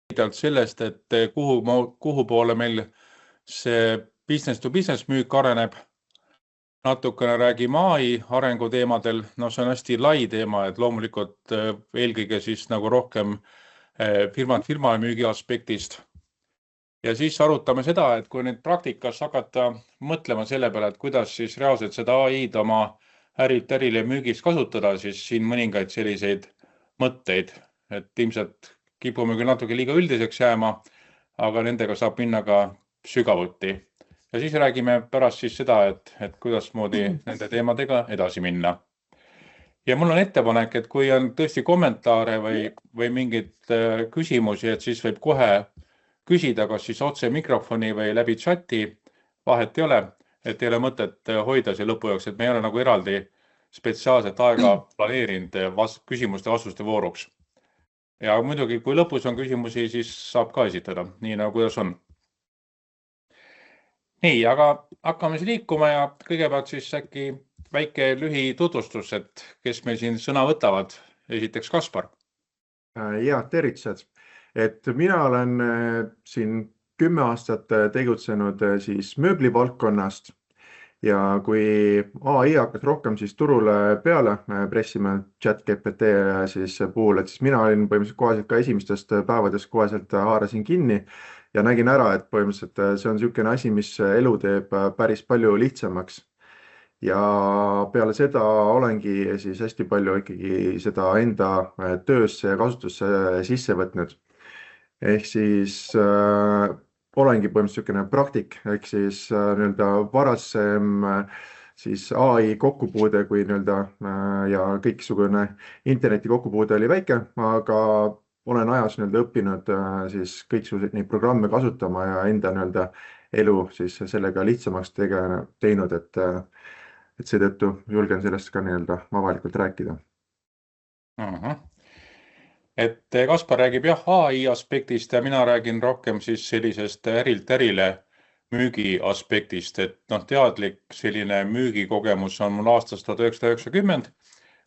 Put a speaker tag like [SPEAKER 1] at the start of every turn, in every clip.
[SPEAKER 1] lühidalt sellest, et kuhu poole meil see business to business müük areneb. Natukene räägime AI arengu teemadel. No see on hästi lai teema, et loomulikult eelkõige siis nagu rohkem firma müügi aspektist. Ja siis arutame seda, et kui nüüd praktikas hakata mõtlema selle peale, et kuidas siis reaalselt seda AI-d oma ärile müügis kasutada, siis siin mõningaid selliseid mõtteid, et ilmselt kipume küll natuke liiga üldiseks jääma, aga nendega saab minna ka sügavuti. Ja siis räägime pärast siis seda, et kuidas moodi nende teemadega edasi minna. Ja mul on ettepanek, et kui on tõesti kommentaare või mingeid küsimusi, et siis võib kohe küsida, kas siis otse mikrofoni või läbi chati, vahet ei ole, et ei ole mõtet hoida see lõpu jaoks, et me ei ole nagu eraldi spetsiaalset aega planeerinud küsimuste vastuste vooruks. Ja muidugi, kui lõpus on küsimusi, siis saab ka esitada, nii nagu kuidas on. Nii, aga hakkame siis liikuma ja kõigepealt siis äkki väike lühi tutvustus, et kes meil siin sõna võtavad. Esiteks Kaspar.
[SPEAKER 2] Ja, tervitused. Et mina olen siin 10 aastat tegutsenud siis mööblivaldkonnast ja kui AI hakkas rohkem siis turule peale pressima ChatGPT siis puhul, et siis mina olin põhimõtteliselt koheselt ka esimestest päevadest koheselt haarasin kinni ja nägin ära, et põhimõtteliselt see on niisugune asi, mis elu teeb päris palju lihtsamaks. Ja peale seda olengi siis hästi palju ikkagi seda enda töösse ja kasutusse sisse võtnud. Ehk siis olengi põhimõtteliselt niisugune praktik, ehk siis varasem siis AI kokkupuude kui ja kõiksugune interneti kokkupuude oli väike, aga olen ajas õppinud siis kõiksuguseid neid programme kasutama ja enda elu siis sellega lihtsamaks teinud, et seetõttu julgen sellest ka avalikult rääkida.
[SPEAKER 1] Et Kaspar räägib jah AI aspektist ja mina räägin rohkem siis sellisest ärilt ärile müügi aspektist, et teadlik selline müügikogemus on mul aastast 1990,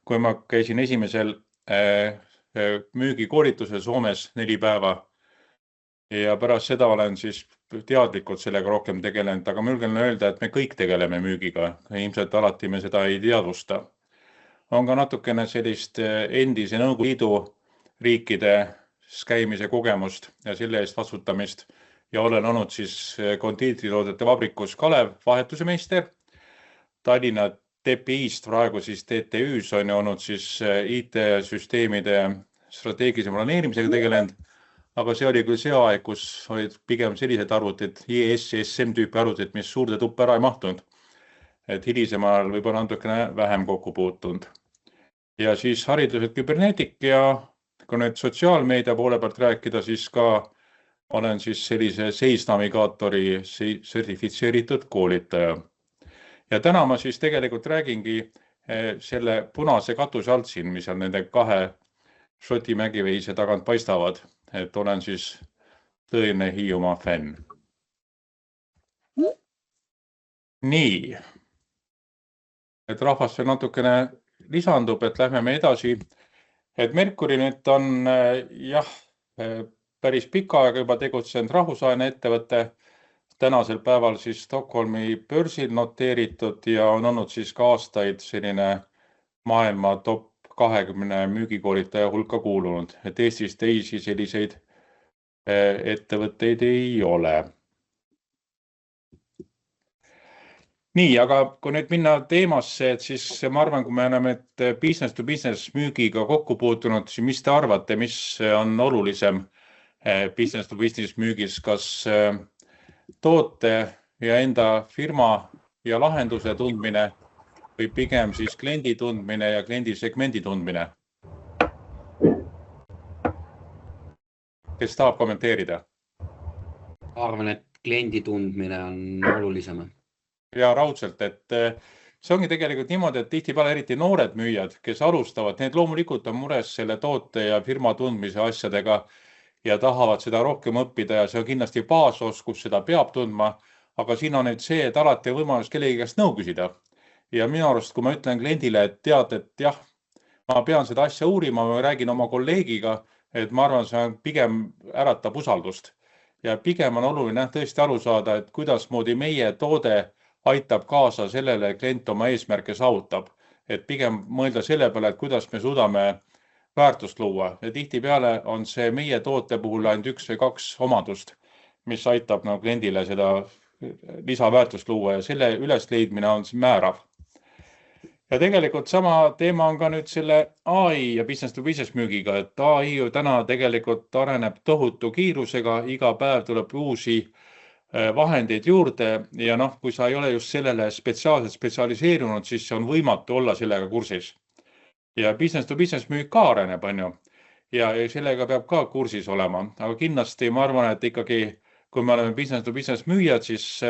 [SPEAKER 1] kui ma käisin esimesel müügikoolitusel Soomes 4 päeva ja pärast seda olen siis teadlikult sellega rohkem tegelenud, aga ma julgen öelda, et me kõik tegeleme müügiga, ilmselt alati me seda ei teadvusta. On ka natukene sellist endise Nõukogude Liidu riikide käimise kogemust ja selle eest vastutamist ja olen olnud siis kondiitritoodete vabrikus Kalev vahetuse meister. Tallinna TPI-st praegu siis TTÜ-s on olnud siis IT-süsteemide strateegilise planeerimisega tegelenud, aga see oli küll see aeg, kus olid pigem sellised arvutid, IS, SM tüüpi arvutid, mis suurde tuppa ära ei mahtunud. Et hilisemal võib-olla natukene vähem kokku puutunud. Ja siis haridused küberneetik ja kui nüüd sotsiaalmeedia poole pealt rääkida, siis ka olen siis sellise seisnavigaatori sertifitseeritud koolitaja. Ja täna ma siis tegelikult räägingi selle punase katuse alt siin, mis on nende 2 Šoti mägiveise tagant paistavad, et olen siis tõeline Hiiumaa fänn. Nii, et rahvast veel natukene lisandub, et lähme me edasi. Et Merkuri nüüd on päris pika aega juba tegutsenud rahvusvaheline ettevõte, tänasel päeval siis Stockholmi börsil noteeritud ja on olnud siis ka aastaid selline maailma top 20 müügikoolitaja hulka kuulunud, et Eestis teisi selliseid ettevõtteid ei ole. Nii, aga kui nüüd minna teemasse, et siis ma arvan, kui me oleme business to business müügiga kokku puutunud, siis mis te arvate, mis on olulisem business to business müügis, kas toote ja enda firma ja lahenduse tundmine või pigem siis kliendi tundmine ja kliendi segmendi tundmine? Kes tahab kommenteerida?
[SPEAKER 3] Arvan, et kliendi tundmine on olulisem.
[SPEAKER 1] Ja raudselt, et see ongi tegelikult niimoodi, et tihtipeale eriti noored müüjad, kes alustavad, need loomulikult on mures selle toote ja firma tundmise asjadega ja tahavad seda rohkem õppida ja see on kindlasti baasoskus, seda peab tundma, aga siin on nüüd see, et alati on võimalus kellegi käest nõu küsida. Ja minu arust, kui ma ütlen kliendile, et tead, et jah, ma pean seda asja uurima, ma räägin oma kolleegiga, et ma arvan, see on pigem äratab usaldust ja pigem on oluline tõesti aru saada, et kuidasmoodi meie toode aitab kaasa sellele, et klient oma eesmärke saavutab. Et pigem mõelda selle peale, et kuidas me suudame väärtust luua ja tihtipeale on see meie toote puhul ainult 1 või 2 omadust, mis aitab kliendile seda lisaväärtust luua ja selle ülesleidmine on määrav. Ja tegelikult sama teema on ka nüüd selle AI ja business to business müügiga, et AI ju täna tegelikult areneb tohutu kiirusega, iga päev tuleb uusi vahendeid juurde ja kui sa ei ole just sellele spetsiaalselt spetsialiseerunud, siis on võimatu olla sellega kursis. Ja business to business müük ka areneb, on ju. Ja sellega peab ka kursis olema, aga kindlasti ma arvan, et ikkagi, kui me oleme business to business müüjad, siis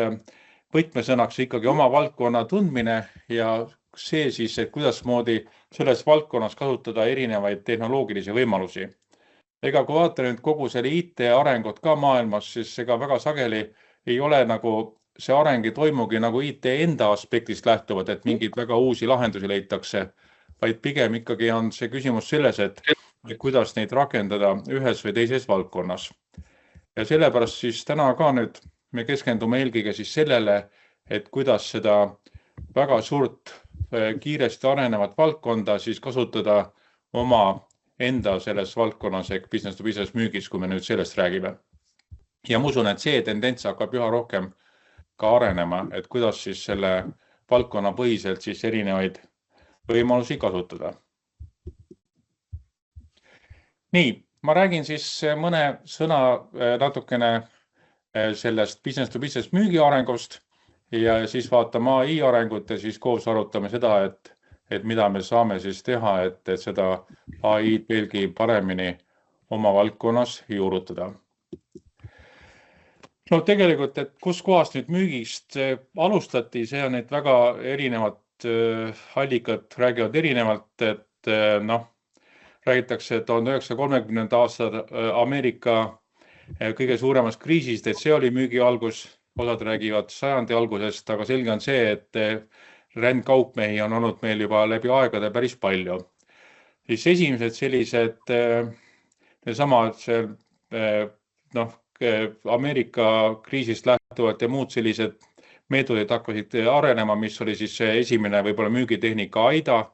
[SPEAKER 1] võtmesõnaks ikkagi oma valdkonna tundmine ja see siis, et kuidasmoodi selles valdkonnas kasutada erinevaid tehnoloogilisi võimalusi. Ega kui vaata nüüd kogu selle IT arengut ka maailmas, siis ega väga sageli ei ole see areng ei toimugi IT enda aspektist lähtuvad, et mingeid väga uusi lahendusi leitakse, vaid pigem ikkagi on see küsimus selles, et kuidas neid rakendada ühes või teises valdkonnas. Ja sellepärast siis täna ka nüüd me keskendume eelkõige siis sellele, et kuidas seda väga suurt kiiresti arenevat valdkonda siis kasutada oma enda selles valdkonnas ehk business to business müügis, kui me nüüd sellest räägime. Ja ma usun, et see tendents hakkab üha rohkem ka arenema, et kuidas siis selle valdkonna põhiselt siis erinevaid võimalusi kasutada. Nii, ma räägin siis mõne sõna natukene sellest business to business müügi arengust ja siis vaatame AI arengut ja siis koos arutame seda, et mida me saame siis teha, et seda AI-d veelgi paremini oma valdkonnas juurutada. No tegelikult, et kus kohast nüüd müügist alustati, see on nüüd väga erinevad allikad räägivad erinevalt, et räägitakse, et 1930. aastal Ameerika kõige suuremast kriisist, et see oli müügi algus, osad räägivad sajandi algusest, aga selge on see, et rändkaupmehi on olnud meil juba läbi aegade päris palju. Siis esimesed sellised needsamad Ameerika kriisist lähtuvad ja muud sellised meetodid hakkasid arenema, mis oli siis see esimene võib-olla müügitehnika AIDA,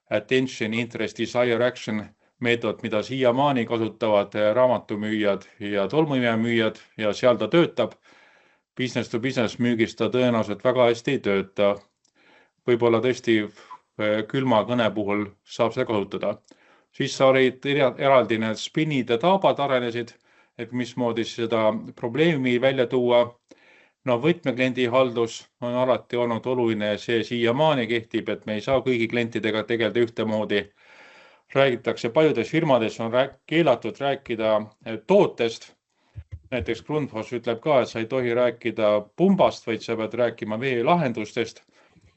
[SPEAKER 1] Attention, Interest, Desire, Action meetod, mida siiamaani kasutavad raamatumüüjad ja tolmuimemüüjad ja seal ta töötab. Business to business müügis ta tõenäoliselt väga hästi ei tööta. Võib-olla tõesti külma kõne puhul saab seda kasutada. Siis olid eraldi need spinnid ja taabad arenesid, et mismoodi seda probleemi välja tuua. Võtmekliendi haldus on alati olnud oluline, see siiamaani kehtib, et me ei saa kõigi klientidega tegeleda ühtemoodi. Räägitakse, paljudes firmades on keelatud rääkida tootest. Näiteks Grundfos ütleb ka, et sa ei tohi rääkida pumbast, vaid sa pead rääkima veelahendustest,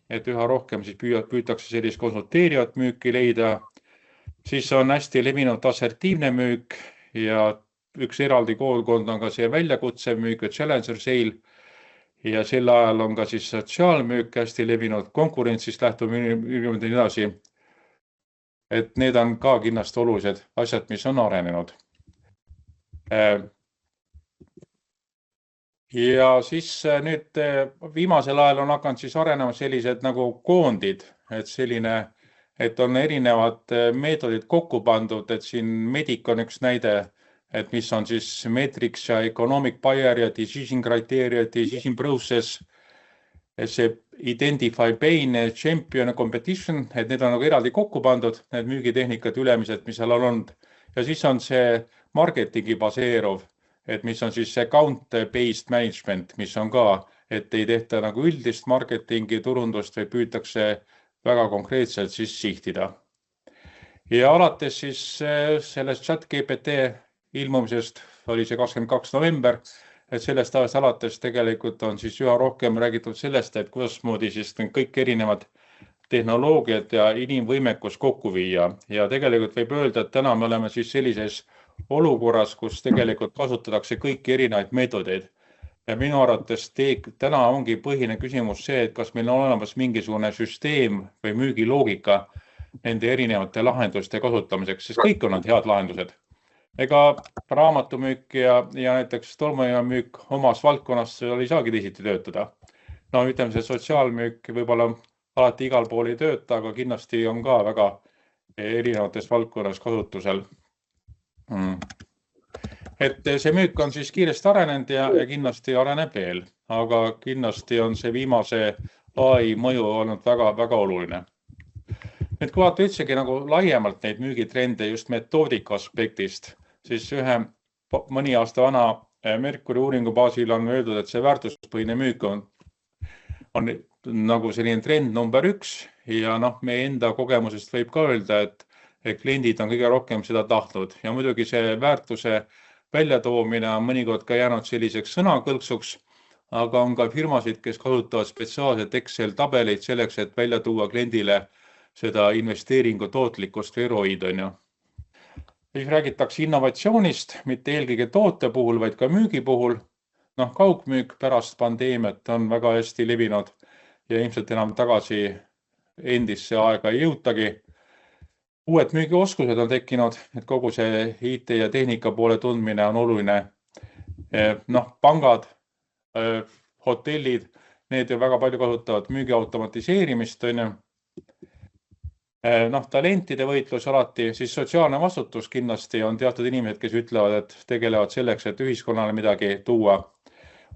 [SPEAKER 1] et üha rohkem siis püütakse sellist konsulteerivat müüki leida. Siis on hästi levinud assertiivne müük ja üks eraldi koolkond on ka see väljakutse müük, challenger sale. Ja sel ajal on ka siis sotsiaalmüük hästi levinud, konkurentsist lähtuv müügimine edasi. Et need on ka kindlasti olulised asjad, mis on arenenud. Ja siis nüüd viimasel ajal on hakanud siis arenema sellised nagu koondid, et on erinevad meetodid kokku pandud, et siin Medic on üks näide, et mis on siis metrics ja economic buyer ja decision criteria, decision process, see identify pain, champion ja competition, et need on nagu eraldi kokku pandud, need müügitehnikad ülemised, mis seal on olnud. Ja siis on see marketingi baseeruv, et mis on siis account-based management, mis on ka, et ei tehta nagu üldist marketingi turundust või püütakse väga konkreetselt siis sihtida. Ja alates siis sellest ChatGPT ilmumisest oli see 22. november, et sellest ajast alates tegelikult on siis üha rohkem räägitud sellest, et kuidasmoodi siis kõik erinevad tehnoloogiad ja inimvõimekus kokku viia. Ja tegelikult võib öelda, et täna me oleme siis sellises olukorras, kus tegelikult kasutatakse kõiki erinevaid meetodeid. Ja minu arvates täna ongi põhine küsimus see, et kas meil on olemas mingisugune süsteem või müügiloogika nende erinevate lahenduste kasutamiseks, sest kõik on need head lahendused. ega raamatumüük ja näiteks tolmuimemüük omas valdkonnas ei saagi teisiti töötada. No ütleme, see sotsiaalmüük võib-olla alati igal pool ei tööta, aga kindlasti on ka väga erinevates valdkonnas kasutusel. Et see müük on siis kiiresti arenenud ja kindlasti areneb veel, aga kindlasti on see viimase AI mõju olnud väga oluline. Nüüd kui vaata üldsegi nagu laiemalt neid müügitrende just metoodika aspektist, siis ühe mõni aasta vana Merkuri uuringu baasil on öeldud, et see väärtuspõhine müük on nagu selline trend number 1 ja meie enda kogemusest võib ka öelda, et kliendid on kõige rohkem seda tahtnud ja muidugi see väärtuse väljatoomine on mõnikord ka jäänud selliseks sõnakõlksuks, aga on ka firmasid, kes kasutavad spetsiaalselt Excel tabeleid selleks, et välja tuua kliendile seda investeeringu tootlikkust või ROI-d, on ju. Siis räägitakse innovatsioonist, mitte eelkõige toote puhul, vaid ka müügi puhul. Kaugmüük pärast pandeemiat on väga hästi levinud ja ilmselt enam tagasi endisse aega ei jõutagi. Uued müügioskused on tekkinud, et kogu see IT ja tehnika poole tundmine on oluline. Pangad, hotellid, need ju väga palju kasutavad müügi automatiseerimist, on ju. Talentide võitlus alati, siis sotsiaalne vastutus kindlasti on teatud inimesed, kes ütlevad, et tegelevad selleks, et ühiskonnale midagi tuua.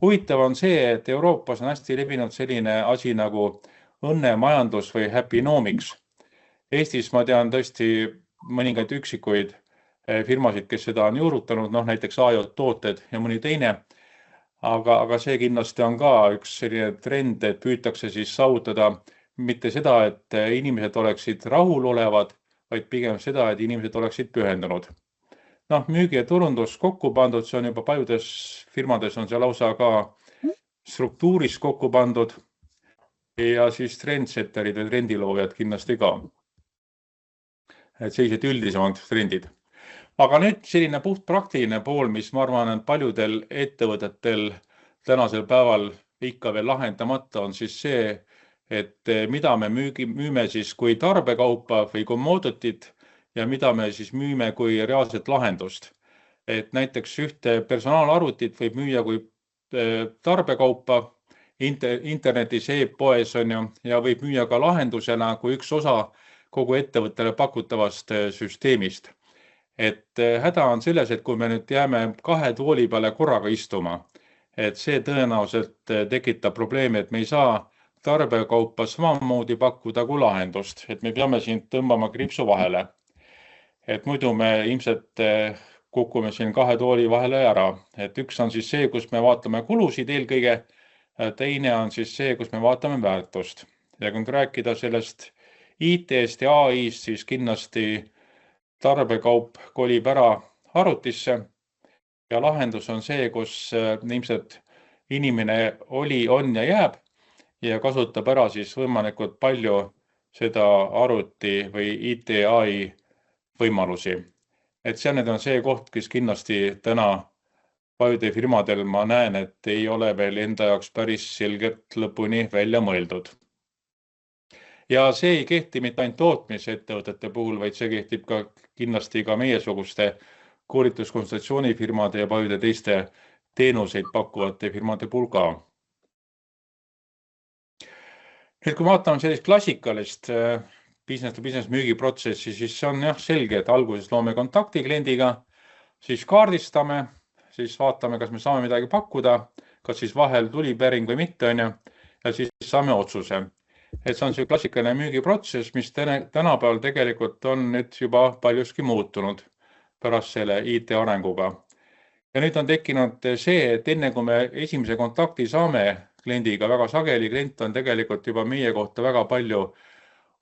[SPEAKER 1] Huvitav on see, et Euroopas on hästi levinud selline asi nagu õnnemajandus või happinomics. Eestis ma tean tõesti mõningaid üksikuid firmasid, kes seda on juurutanud, näiteks AJ tooted ja mõni teine. Aga see kindlasti on ka üks selline trend, et püütakse siis saavutada mitte seda, et inimesed oleksid rahul olevad, vaid pigem seda, et inimesed oleksid pühendunud. Müügi ja turundus kokku pandud, see on juba paljudes firmades on see lausa ka struktuuris kokku pandud ja siis trendsetterid või trendiloojad kindlasti ka. Et sellised üldisemad trendid. Aga nüüd selline puht praktiline pool, mis ma arvan, on paljudel ettevõtetel tänasel päeval ikka veel lahendamata, on siis see, et mida me müüme siis kui tarbekaupa või commodity't ja mida me siis müüme kui reaalset lahendust. Et näiteks ühte personaalarvutit võib müüa kui tarbekaupa internetis e-poes on ju ja võib müüa ka lahendusena kui üks osa kogu ettevõttele pakutavast süsteemist. Et häda on selles, et kui me nüüd jääme 2 tooli peale korraga istuma, et see tõenäoliselt tekitab probleemi, et me ei saa tarbekaupa samamoodi pakkuda kui lahendust, et me peame siin tõmbama kriipsu vahele. Et muidu me ilmselt kukume siin 2 tooli vahele ära. Et üks on siis see, kus me vaatame kulusid eelkõige, teine on siis see, kus me vaatame väärtust. Ja kui rääkida sellest IT-st ja AI-st, siis kindlasti tarbekaup kolib ära arvutisse ja lahendus on see, kus ilmselt inimene on ja jääb ja kasutab ära siis võimalikult palju seda arvuti või IT-AI võimalusi. Et see on see koht, kes kindlasti täna paljude firmadel ma näen, et ei ole veel enda jaoks päris selgelt lõpuni välja mõeldud. Ja see ei kehti mitte ainult tootmisettevõtete puhul, vaid see kehtib ka kindlasti ka meiesuguste koolituskonsultatsioonifirmade ja paljude teiste teenuseid pakkuvate firmade puhul ka. Nüüd kui vaatame sellist klassikalist business müügiprotsessi, siis see on selge, et alguses loome kontakti kliendiga, siis kaardistame, siis vaatame, kas me saame midagi pakkuda, kas siis vahel tuli päring või mitte, ja siis saame otsuse. Et see on see klassikaline müügiprotsess, mis tänapäeval tegelikult on nüüd juba paljuski muutunud pärast selle IT arenguga. Ja nüüd on tekkinud see, et enne kui me esimese kontakti saame kliendiga, väga sageli klient on tegelikult juba meie kohta väga palju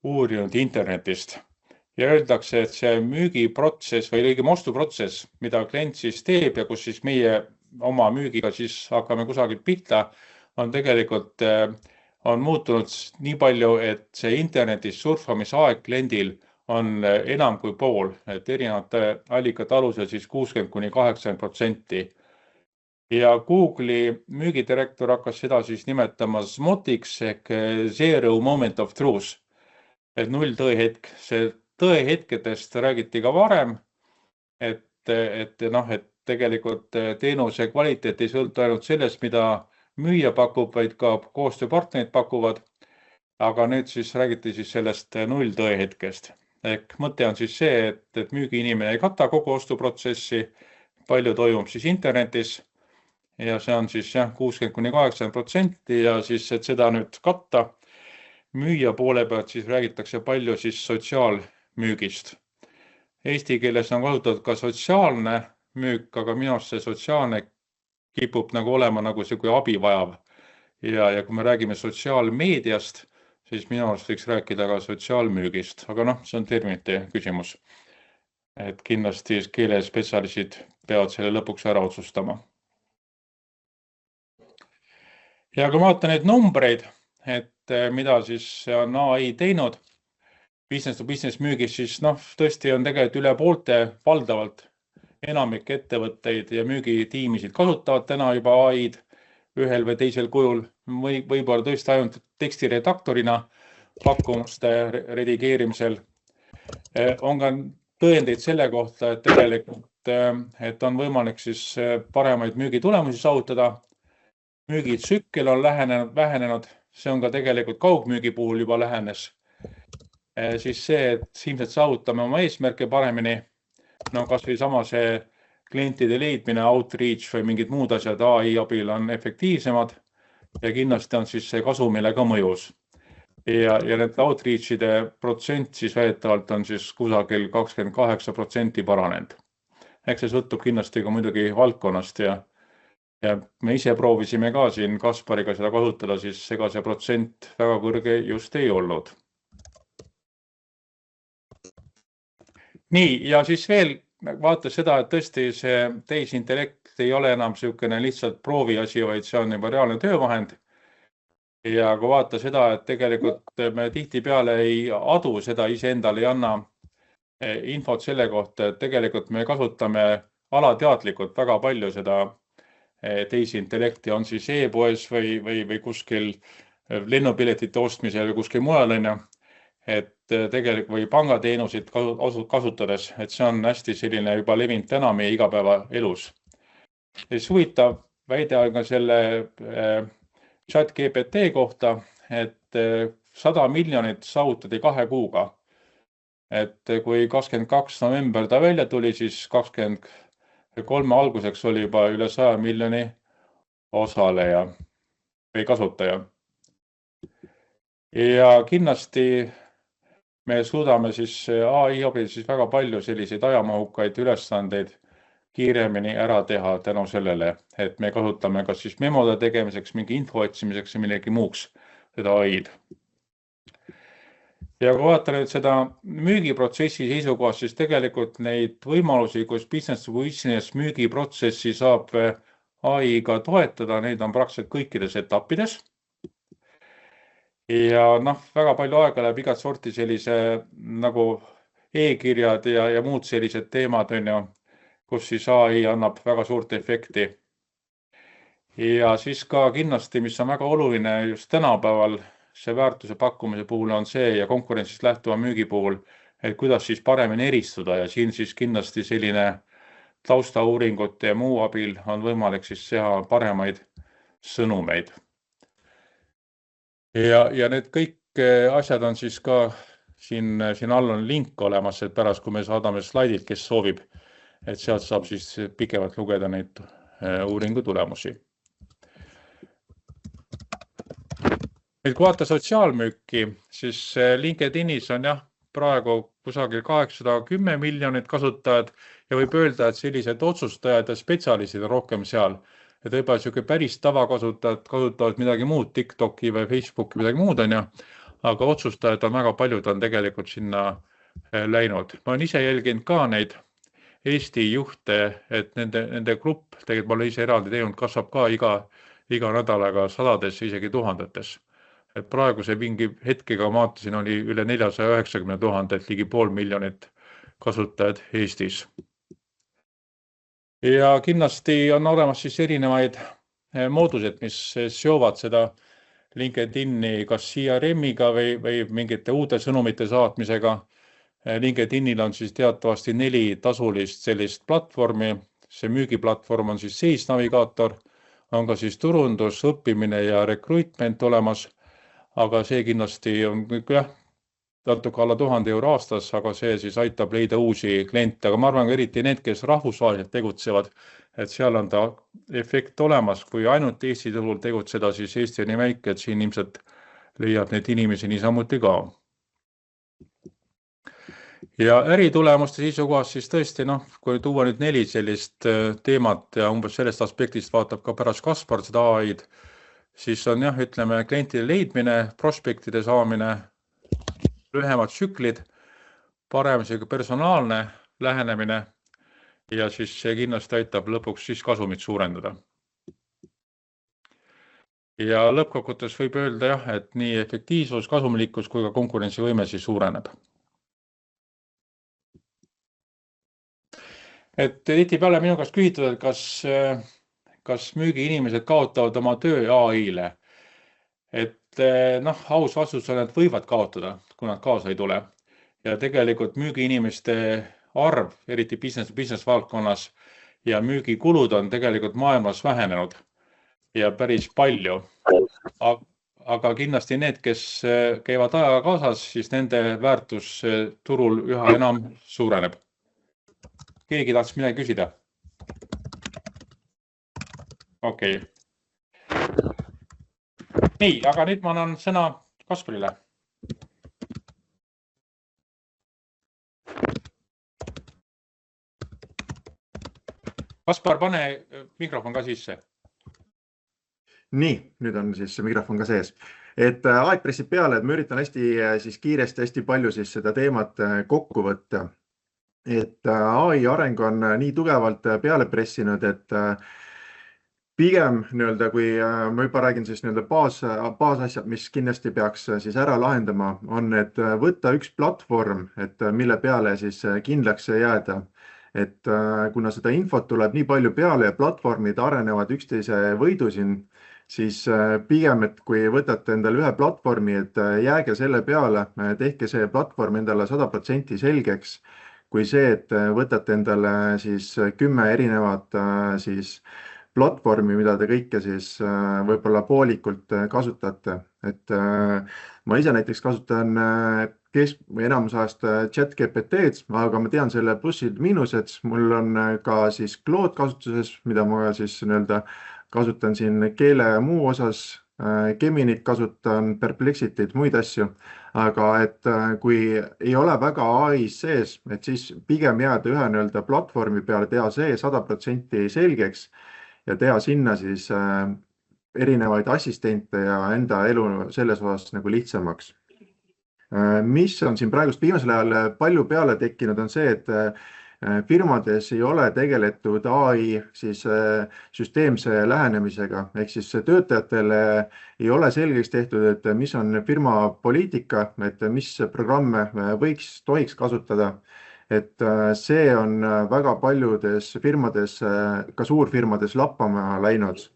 [SPEAKER 1] uurinud internetist. Ja öeldakse, et see müügiprotsess või õigem ostuprotsess, mida klient siis teeb ja kus siis meie oma müügiga siis hakkame kusagilt pihta, on tegelikult on muutunud nii palju, et see internetis surfamise aeg kliendil on enam kui pool, et erinevate allikate alusel siis 60–80%. Ja Google'i müügidirektor hakkas seda siis nimetama SMOTiks ehk Zero Moment of Truth, et 0 tõehetk. See tõehetkedest räägiti ka varem, et et tegelikult teenuse kvaliteet ei sõltu ainult sellest, mida müüja pakub, vaid ka koostööpartnerid pakuvad. Aga nüüd siis räägiti siis sellest nulltõe hetkest. Ehk mõte on siis see, et müügiinimene ei kata kogu ostuprotsessi, palju toimub siis internetis ja see on siis 60–80% ja siis, et seda nüüd katta, müüja poole pealt siis räägitakse palju siis sotsiaalmüügist. Eesti keeles on kasutatud ka sotsiaalne müük, aga minu arust see sotsiaalne kipub nagu olema nagu see kui abi vajav. Ja kui me räägime sotsiaalmeediast, siis minu arust võiks rääkida ka sotsiaalmüügist, aga see on terminite küsimus. Et kindlasti keelespetsialistid peavad selle lõpuks ära otsustama. Ja kui ma vaatan neid numbreid, et mida siis on AI teinud business to business müügis, siis tõesti on tegelikult üle poolte valdavalt enamik ettevõtteid ja müügitiimisid kasutavad täna juba AI-d ühel või teisel kujul, võib-olla tõesti ainult tekstiredaktorina pakkumuste redigeerimisel. On ka tõendeid selle kohta, et tegelikult et on võimalik siis paremaid müügitulemusi saavutada. Müügitsükkel on vähenenud, see on ka tegelikult kaugmüügi puhul juba lähenes. Siis see, et ilmselt saavutame oma eesmärke paremini, kas või sama see klientide leidmine, outreach või mingid muud asjad AI abil on efektiivsemad ja kindlasti on siis see kasumile ka mõjus. Ja need outreach'ide protsent siis väidetavalt on siis kusagil 28% paranenud. Eks see sõltub kindlasti ka muidugi valdkonnast ja me ise proovisime ka siin Kaspariga seda kasutada, siis ega see protsent väga kõrge just ei olnud. Nii, ja siis veel vaatas seda, et tõesti see tehisintellekt ei ole enam selline lihtsalt prooviasi, vaid see on juba reaalne töövahend. Ja kui vaata seda, et tegelikult me tihtipeale ei adu seda iseendale, ei anna infot selle kohta, et tegelikult me kasutame alateadlikult väga palju seda tehisintellekti, on siis e-poes või kuskil lennupiletite ostmisel või kuskil mujal, et tegelikult või pangateenusid kasutades, et see on hästi selline juba levinud täna meie igapäevaelus. Siis huvitav väide on ka selle ChatGPT kohta, et 100 miljonit saavutati 2 kuuga. Et kui 22. november ta välja tuli, siis 23 alguseks oli juba üle 100 miljoni osaleja või kasutaja. Ja kindlasti me suudame siis AI abil siis väga palju selliseid ajamahukaid ülesandeid kiiremini ära teha tänu sellele, et me kasutame kas siis memode tegemiseks, mingi info otsimiseks ja millegi muuks seda AI-d. Ja kui vaata nüüd seda müügiprotsessi seisukohast, siis tegelikult neid võimalusi, kus business to business müügiprotsessi saab AI-ga toetada, neid on praktiliselt kõikides etappides. Ja väga palju aega läheb igat sorti sellise nagu e-kirjad ja muud sellised teemad, kus siis AI annab väga suurt efekti. Ja siis ka kindlasti, mis on väga oluline just tänapäeval, see väärtuse pakkumise puhul on see ja konkurentsist lähtuva müügi puhul, et kuidas siis paremini eristuda ja siin siis kindlasti selline taustauuringute ja muu abil on võimalik siis teha paremaid sõnumeid. Ja need kõik asjad on siis ka siin all on link olemas, et pärast kui me saadame slaidid, kes soovib, et sealt saab siis pikemalt lugeda neid uuringu tulemusi. Kui vaata sotsiaalmüüki, siis LinkedInis on praegu kusagil 810 miljonit kasutajad ja võib öelda, et sellised otsustajad ja spetsialistid on rohkem seal. Et võib-olla selline päris tavakasutajad kasutavad midagi muud, TikToki või Facebooki, midagi muud aga otsustajad on väga paljud on tegelikult sinna läinud. Ma olen ise jälginud ka neid Eesti juhte, et nende grupp, tegelikult ma olen ise eraldi teinud, kasvab ka iga nädalaga sadades, isegi tuhandetes. Et praegu see mingi hetkega vaatasin oli üle 490 000, ligi 500 miljonit kasutajad Eestis. Ja kindlasti on olemas siis erinevaid moodused, mis seovad seda LinkedIni kas CRM-iga või mingite uute sõnumite saatmisega. LinkedInil on siis teatavasti 4 tasulist sellist platvormi. See müügiplatvorm on siis Sales Navigator, on ka siis turundus, õppimine ja recruitment olemas, aga see kindlasti on jah, natuke alla 1000 € aastas, aga see siis aitab leida uusi kliente, aga ma arvan, eriti need, kes rahvusvaheliselt tegutsevad, et seal on ta efekt olemas, kui ainult Eesti turul tegutseda, siis Eesti on nii väike, et siin ilmselt leiab neid inimesi niisamuti ka. Ja äritulemuste seisukohast siis tõesti, kui tuua nüüd 4 sellist teemat ja umbes sellest aspektist vaatab ka pärast Kaspar seda AI-d, siis on jah, ütleme, klientide leidmine, prospektide saamine, lühemad tsüklid, parem personaalne lähenemine ja siis see kindlasti aitab lõpuks siis kasumit suurendada. Ja lõppkokkuvõttes võib öelda jah, et nii efektiivsus, kasumlikkus kui ka konkurentsivõime siis suureneb. Et tihtipeale minu käest küsitud, et kas müügiinimesed kaotavad oma töö AI-le. Et aus vastus on, et võivad kaotada, kui nad kaasa ei tule. Ja tegelikult müügiinimeste arv, eriti business valdkonnas ja müügikulud on tegelikult maailmas vähenenud ja päris palju. Aga kindlasti need, kes käivad ajaga kaasas, siis nende väärtus turul üha enam suureneb. Keegi tahtis midagi küsida? Okei. Nii, aga nüüd ma annan sõna Kasparile. Kaspar, pane mikrofon ka sisse.
[SPEAKER 2] Nii, nüüd on siis see mikrofon ka sees. Et aeg pressib peale, et ma üritan hästi kiiresti, hästi palju siis seda teemat kokku võtta. Et AI areng on nii tugevalt peale pressinud, et pigem kui ma juba räägin siis baasasjad, mis kindlasti peaks siis ära lahendama, on, et võtta üks platvorm, et mille peale siis kindlaks jääda. Et kuna seda infot tuleb nii palju peale ja platvormid arenevad üksteise võidu siin, siis pigem, et kui võtate endale ühe platvormi, et jääge selle peale, tehke see platvorm endale 100% selgeks, kui see, et võtate endale siis 10 erinevat siis platvormi, mida te kõike siis võib-olla poolikult kasutate. Et ma ise näiteks kasutan enamus ajast ChatGPT-d, aga ma tean selle plussid miinused. Mul on ka siis Claude kasutuses, mida ma siis kasutan siin keele muu osas, Geminit kasutan, Perplexityt, muid asju. Aga et kui ei ole väga AI sees, et siis pigem jääda ühe platvormi peale, teha see 100% selgeks ja teha sinna siis erinevaid assistente ja enda elu selles osas lihtsamaks. Mis on siin praegust viimasel ajal palju peale tekkinud, on see, et firmades ei ole tegeletud AI siis süsteemse lähenemisega, ehk siis töötajatele ei ole selgeks tehtud, et mis on firma poliitika, et mis programme tohiks kasutada. Et see on väga paljudes firmades, ka suurfirmades lappama läinud.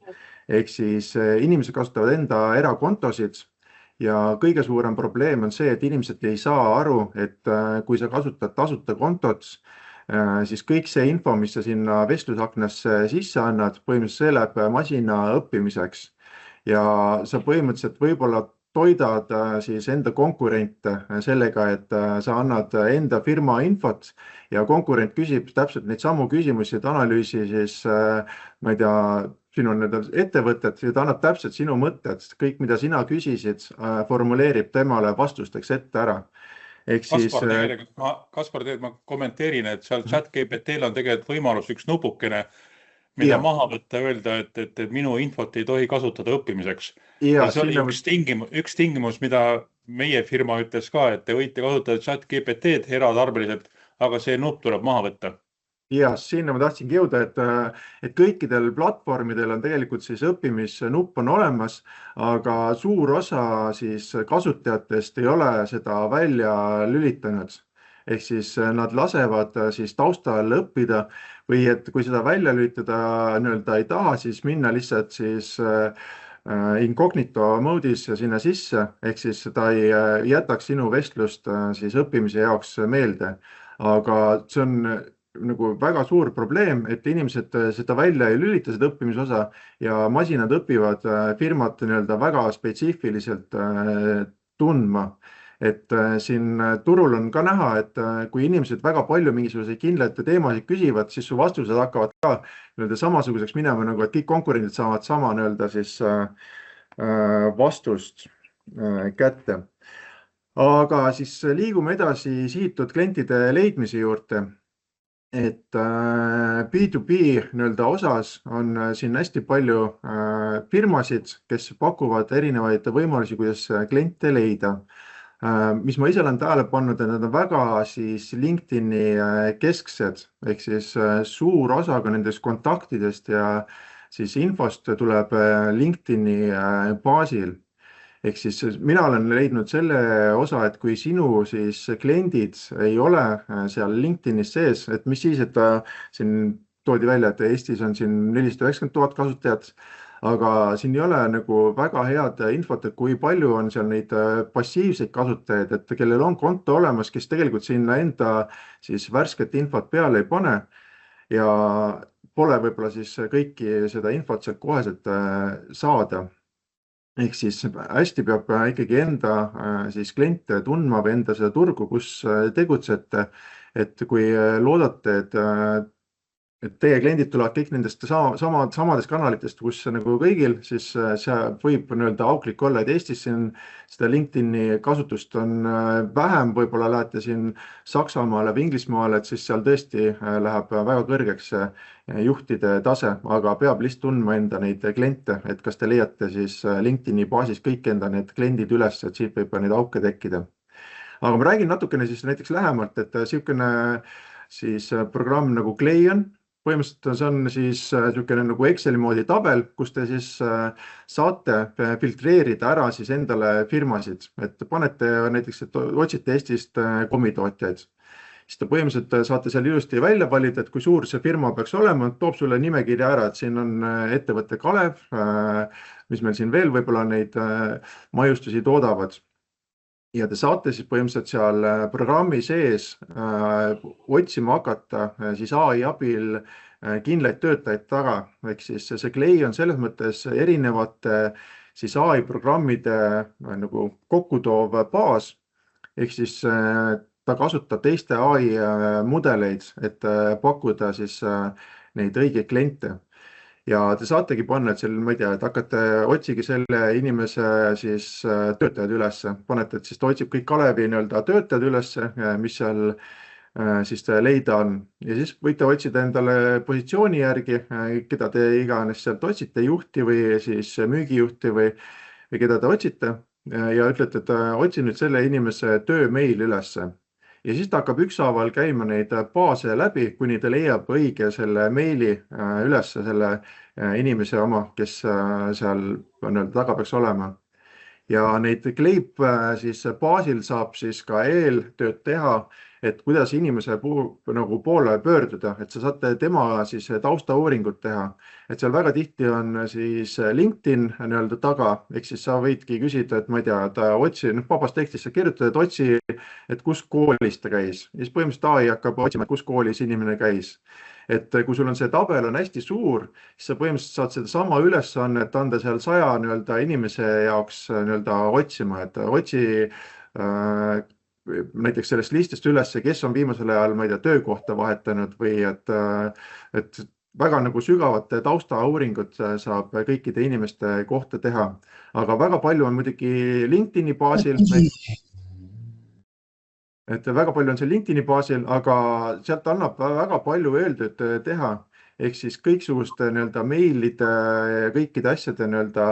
[SPEAKER 2] Ehk siis inimesed kasutavad enda erakontosid ja kõige suurem probleem on see, et inimesed ei saa aru, et kui sa kasutad tasuta kontot, siis kõik see info, mis sa sinna vestlusaknasse sisse annad, põhimõtteliselt see läheb masina õppimiseks. Ja sa põhimõtteliselt võib-olla toidad siis enda konkurente sellega, et sa annad enda firma infot ja konkurent küsib täpselt neid samu küsimusi, et analüüsi siis, ma ei tea, sinu ettevõtet ja ta annab täpselt sinu mõtted, kõik, mida sina küsisid, formuleerib temale vastusteks ette ära.
[SPEAKER 1] Kaspar, ma kommenteerin, et seal ChatGPT-l on tegelikult võimalus üks nupukene, mida maha võtta ja öelda, et minu infot ei tohi kasutada õppimiseks. Ja see oli üks tingimus, mida meie firma ütles ka, et te võite kasutada ChatGPT-d eratarbeliselt, aga see nupp tuleb maha võtta.
[SPEAKER 2] Ja sinna ma tahtsingi jõuda, et kõikidel platvormidel on tegelikult siis õppimisnupp on olemas, aga suur osa siis kasutajatest ei ole seda välja lülitanud. Ehk siis nad lasevad siis taustal õppida või et kui seda välja lülitada ei taha, siis minna lihtsalt siis incognito mode'is sinna sisse, ehk siis ta ei jätaks sinu vestlust siis õppimise jaoks meelde. Aga see on nagu väga suur probleem, et inimesed seda välja ei lülita, seda õppimise osa, ja masinad õpivad firmat nii-öelda väga spetsiifiliselt tundma. Et siin turul on ka näha, et kui inimesed väga palju mingisuguseid kindlaid teemasid küsivad, siis su vastused hakkavad ka nii-öelda samasuguseks minema, nagu et kõik konkurendid saavad sama nii-öelda siis vastust kätte. Aga siis liigume edasi sihitud klientide leidmise juurde. Et B2B nii-öelda osas on siin hästi palju firmasid, kes pakuvad erinevaid võimalusi, kuidas kliente leida. Mis ma ise olen tähele pannud, et nad on väga siis LinkedIni kesksed, ehk siis suur osa ka nendest kontaktidest ja siis infost tuleb LinkedIni baasil. Ehk siis mina olen leidnud selle osa, et kui sinu siis kliendid ei ole seal LinkedInis sees, et mis siis, et siin toodi välja, et Eestis on siin 490 000 kasutajat, aga siin ei ole nagu väga head infot, et kui palju on seal neid passiivseid kasutajaid, et kellel on konto olemas, kes tegelikult sinna enda siis värsket infot peale ei pane ja pole võib-olla siis kõiki seda infot sealt koheselt saada. Ehk siis hästi peab ikkagi enda siis kliente tundma või enda seda turgu, kus tegutsete, et kui loodate, et teie kliendid tulevad kõik nendest samadest kanalitest, kus nagu kõigil, siis see võib nii-öelda auklik olla, et Eestis siin seda LinkedIni kasutust on vähem, võib-olla lähete siin Saksamaale või Inglismaale, et siis seal tõesti läheb väga kõrgeks juhtide tase, aga peab lihtsalt tundma enda neid kliente, et kas te leiate siis LinkedIni baasis kõik enda need kliendid üles, et siit võib neid auke tekkida. Aga ma räägin natukene siis näiteks lähemalt, et niisugune siis programm nagu Cleon, põhimõtteliselt see on siis niisugune nagu Exceli moodi tabel, kus te siis saate filtreerida ära siis endale firmasid, et panete näiteks, et otsite Eestist kommitootjaid. Siis te põhimõtteliselt saate seal ilusti välja valida, et kui suur see firma peaks olema, toob sulle nimekirja ära, et siin on ettevõtte Kalev, mis meil siin veel võib-olla neid maiustusi toodavad. Ja te saate siis põhimõtteliselt seal programmi sees otsima hakata siis AI abil kindlaid töötajaid taga. Ehk siis see Clay on selles mõttes erinevate siis AI programmide nagu kokkutoov baas. Ehk siis ta kasutab teiste AI mudeleid, et pakkuda siis neid õigeid kliente. Ja te saategi panna, et seal, ma ei tea, et hakkate otsigi selle inimese siis töötajad üles, panete, et siis ta otsib kõik Kalevi nii-öelda töötajad üles, mis seal siis leida on. Ja siis võite otsida endale positsiooni järgi, keda te iganes sealt otsite, juhti või siis müügijuhti või keda te otsite ja ütlete, et otsi nüüd selle inimese töömeili üles. Ja siis ta hakkab ükshaaval käima neid baase läbi, kuni ta leiab õige selle meili üles selle inimese oma, kes seal taga peaks olema. Ja neid kleip siis baasil saab siis ka eeltööd teha, et kuidas inimese nagu poole pöörduda, et sa saate tema siis taustauuringut teha. Et seal väga tihti on siis LinkedIn nii-öelda taga, ehk siis sa võidki küsida, et ma ei tea, otsi, vabas tekstis sa kirjutad, et otsi, et kus koolis ta käis. Ja siis põhimõtteliselt AI hakkab otsima, kus koolis inimene käis. Et kui sul on see tabel on hästi suur, siis sa põhimõtteliselt saad seda sama ülesannet anda seal 100 nii-öelda inimese jaoks nii-öelda otsima, et otsi näiteks sellest listist üles, kes on viimasel ajal, ma ei tea, töökohta vahetanud või et väga nagu sügavate taustauuringut saab kõikide inimeste kohta teha. Aga väga palju on muidugi LinkedIni baasil, et väga palju on see LinkedIni baasil, aga sealt annab väga palju öeldud teha. Ehk siis kõiksuguste nii-öelda meilide ja kõikide asjade nii-öelda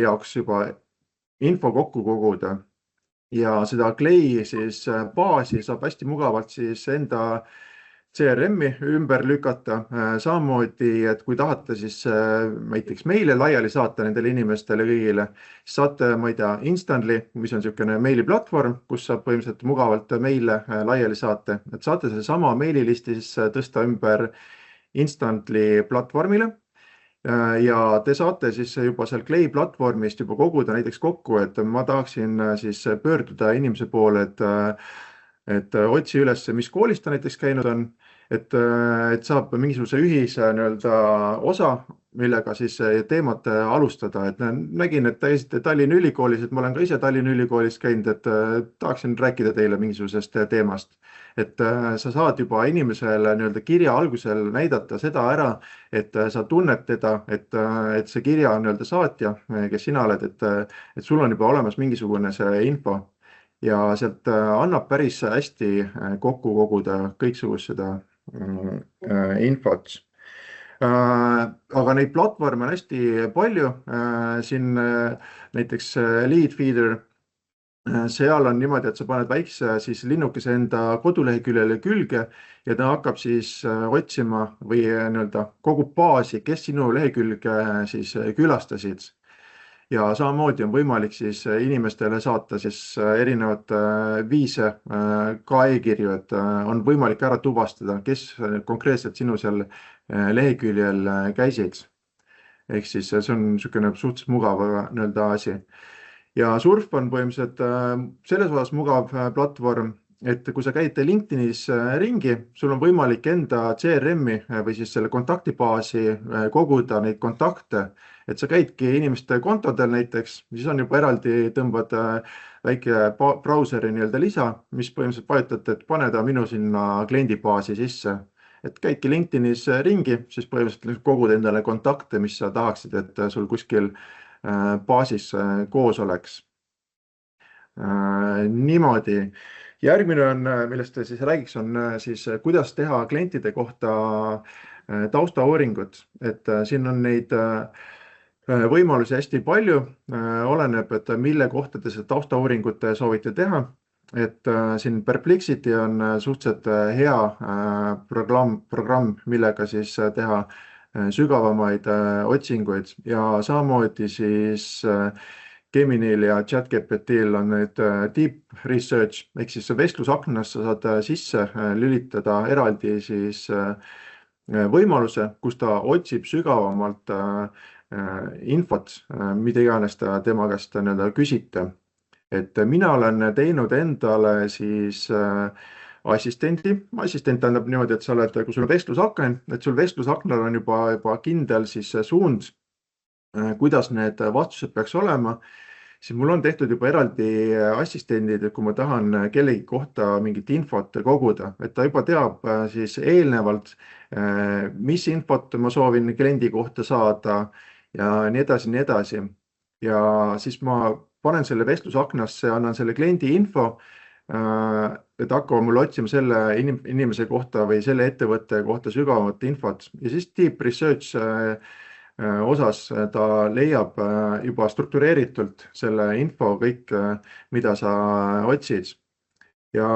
[SPEAKER 2] jaoks juba info kokku koguda. Ja seda Clay siis baasi saab hästi mugavalt siis enda CRM-i ümber lükata. Samamoodi, et kui tahate siis näiteks meile laiali saata nendele inimestele kõigile, siis saate, ma ei tea, Instantly, mis on niisugune meiliplatvorm, kus saab põhimõtteliselt mugavalt meile laiali saata. Et saate selle sama meililisti siis tõsta ümber Instantly platvormile. ja te saate siis juba seal Clay platvormist juba koguda näiteks kokku, et ma tahaksin siis pöörduda inimese poole, et otsi üles, mis koolis ta näiteks käinud on, et saab mingisuguse ühise nii-öelda osa, millega siis teemat alustada, et nägin, et te käisite Tallinna Ülikoolis, et ma olen ka ise Tallinna Ülikoolis käinud, et tahaksin rääkida teile mingisugusest teemast. Et sa saad juba inimesele nii-öelda kirja algusel näidata seda ära, et sa tunned teda, et see kirja on nii-öelda saatja, kes sina oled, et sul on juba olemas mingisugune see info ja sealt annab päris hästi kokku koguda kõiksugust seda infot. Aga neid platvorme on hästi palju, siin näiteks Leadfeeder, seal on niimoodi, et sa paned väikse siis linnukese enda koduleheküljele külge ja ta hakkab siis otsima või nii-öelda kogub baasi, kes sinu lehekülge siis külastasid. Ja samamoodi on võimalik siis inimestele saata siis erinevad viise ka e-kirju, et on võimalik ära tuvastada, kes konkreetselt sinu seal leheküljel käisid. Ehk siis see on niisugune suhteliselt mugav nii-öelda asi. Ja Surf on põhimõtteliselt selles osas mugav platvorm, et kui sa käid LinkedInis ringi, sul on võimalik enda CRM-i või siis selle kontaktibaasi koguda neid kontakte, et sa käidki inimeste kontodel näiteks, siis on juba eraldi tõmbad väike brauseri nii-öelda lisa, mis põhimõtteliselt vajutad, et pane ta minu sinna kliendibaasi sisse. Et käidki LinkedInis ringi, siis põhimõtteliselt kogud endale kontakte, mis sa tahaksid, et sul kuskil baasis koos oleks. Niimoodi. Järgmine on, millest siis räägiks, on siis kuidas teha klientide kohta taustauuringut. Et siin on neid võimalusi hästi palju, oleneb, et mille kohta te seda taustauuringut soovite teha. Et siin Perplexity on suhteliselt hea programm, millega siis teha sügavamaid otsinguid ja samamoodi siis Geminil ja ChatGPTil on nüüd deep research, ehk siis vestlusaknas sa saad sisse lülitada eraldi siis võimaluse, kus ta otsib sügavamalt infot, mida iganes ta tema käest nii-öelda küsite. Et mina olen teinud endale siis assistendi. Assistent tähendab niimoodi, et sa oled, kui sul on vestlusaken, et sul vestlusaknal on juba kindel siis suund, kuidas need vastused peaks olema, siis mul on tehtud juba eraldi assistendid, et kui ma tahan kellegi kohta mingit infot koguda, et ta juba teab siis eelnevalt, mis infot ma soovin kliendi kohta saada ja nii edasi, nii edasi. Ja siis ma panen selle vestlusaknasse, annan selle kliendi info, et hakkavad mulle otsima selle inimese kohta või selle ettevõtte kohta sügavamat infot ja siis deep research osas ta leiab juba struktureeritult selle info kõik, mida sa otsid. Ja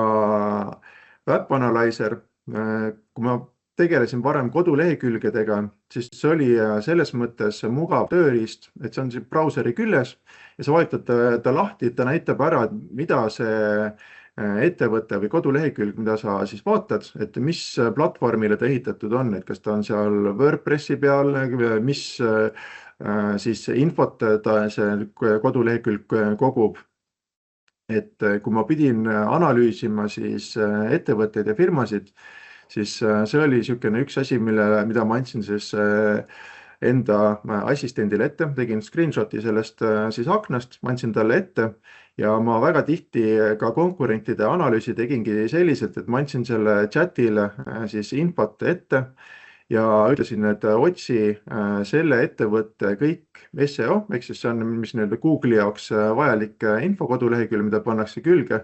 [SPEAKER 2] Web Analyzer, kui ma tegelesin varem kodulehekülgedega, siis see oli selles mõttes mugav tööriist, et see on siin brauseri küljes ja sa vajutad ta lahti, et ta näitab ära, mida see ettevõte või kodulehekülg, mida sa siis vaatad, et mis platvormile ta ehitatud on, et kas ta on seal WordPressi peal, mis siis infot ta see kodulehekülg kogub. Et kui ma pidin analüüsima siis ettevõtteid ja firmasid, siis see oli niisugune üks asi, mida ma andsin siis enda assistendile ette, tegin screenshoti sellest siis aknast, ma andsin talle ette ja ma väga tihti ka konkurentide analüüsi tegingi selliselt, et ma andsin selle chatile siis infot ette ja ütlesin, et otsi selle ettevõtte kõik SEO, ehk siis see on, mis nii-öelda Google'i jaoks vajalik info kodulehekülg, mida pannakse külge,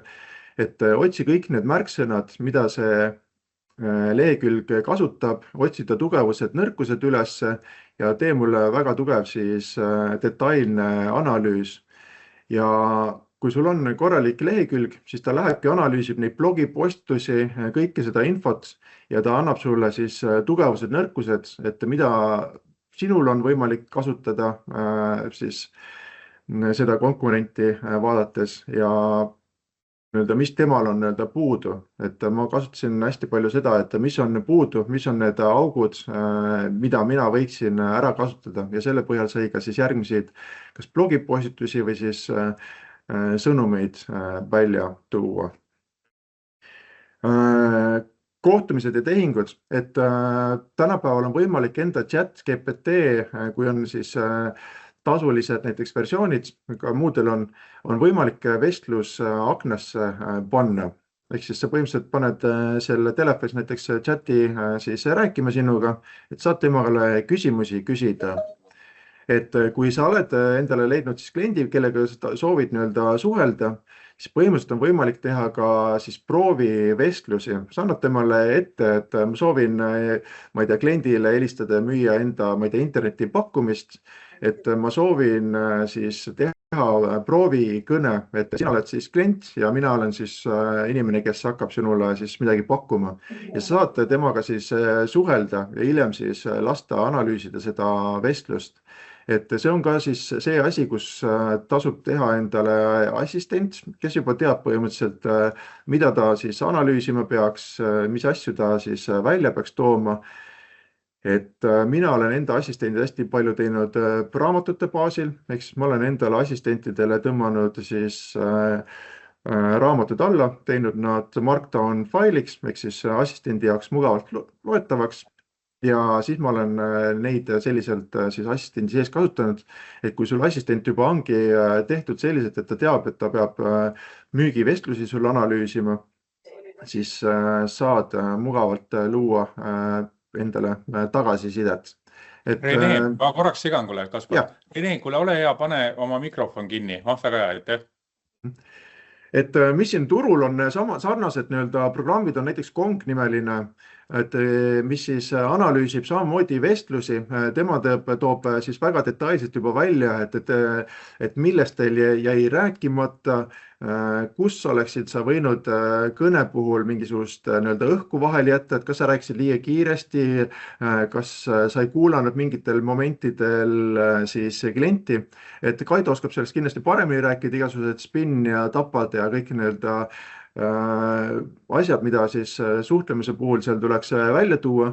[SPEAKER 2] et otsi kõik need märksõnad, mida see lehekülg kasutab, otsida tugevused, nõrkused ülesse ja tee mulle väga tugev siis detailne analüüs. Ja kui sul on korralik lehekülg, siis ta lähebki, analüüsib neid blogipostitusi, kõike seda infot ja ta annab sulle siis tugevused, nõrkused, et mida sinul on võimalik kasutada siis seda konkurenti vaadates ja mis temal on puudu, et ma kasutasin hästi palju seda, et mis on puudu, mis on need augud, mida mina võiksin ära kasutada ja selle põhjal sai ka siis järgmiseid kas blogipostitusi või siis sõnumeid välja tuua. Kohtumised ja tehingud, et tänapäeval on võimalik enda ChatGPT, kui on siis tasulised näiteks versioonid, ka muudel on võimalik vestlus aknasse panna. Ehk siis sa põhimõtteliselt paned selle telefonis näiteks chati siis rääkima sinuga, et saad temale küsimusi küsida. Et kui sa oled endale leidnud siis kliendi, kellega sa soovid suhelda, siis põhimõtteliselt on võimalik teha ka siis proovivestlusi. Sa annad temale ette, et ma soovin, ma ei tea, kliendile helistada ja müüa enda, ma ei tea, interneti pakkumist, et ma soovin siis teha proovikõne, et sina oled siis klient ja mina olen siis inimene, kes hakkab sinule siis midagi pakkuma. Ja sa saad temaga siis suhelda ja hiljem siis lasta analüüsida seda vestlust. Et see on ka siis see asi, kus tasub teha endale assistent, kes juba teab põhimõtteliselt, mida ta siis analüüsima peaks, mis asju ta siis välja peaks tooma. Et mina olen enda assistendid hästi palju teinud raamatute baasil, ehk siis ma olen endale assistentidele tõmmanud siis raamatud alla, teinud nad Markdown failiks, ehk siis assistendi jaoks mugavalt loetavaks. Ja siis ma olen neid selliselt siis assistendi sees kasutanud, et kui sul assistent juba ongi tehtud selliselt, et ta teab, et ta peab müügivestlusi sul analüüsima, siis saad mugavalt luua endale tagasisidet.
[SPEAKER 1] Rene, ma korraks segan kuule, Kaspar.
[SPEAKER 2] Ja.
[SPEAKER 1] Rene, kuule, ole hea, pane oma mikrofon kinni. Väga hea, aitäh.
[SPEAKER 2] Et mis siin turul on sarnased programmid on näiteks Kong nimeline, et mis siis analüüsib samamoodi vestlusi, tema toob siis väga detailselt juba välja, et millest teil jäi rääkimata, kus oleksid sa võinud kõne puhul mingisugust õhku vahel jätta, et kas sa rääkisid liiga kiiresti, kas sa ei kuulanud mingitel momentidel siis klienti, et Kaido oskab sellest kindlasti paremini rääkida, igasugused spin ja tapad ja kõik asjad, mida siis suhtlemise puhul seal tuleks välja tuua,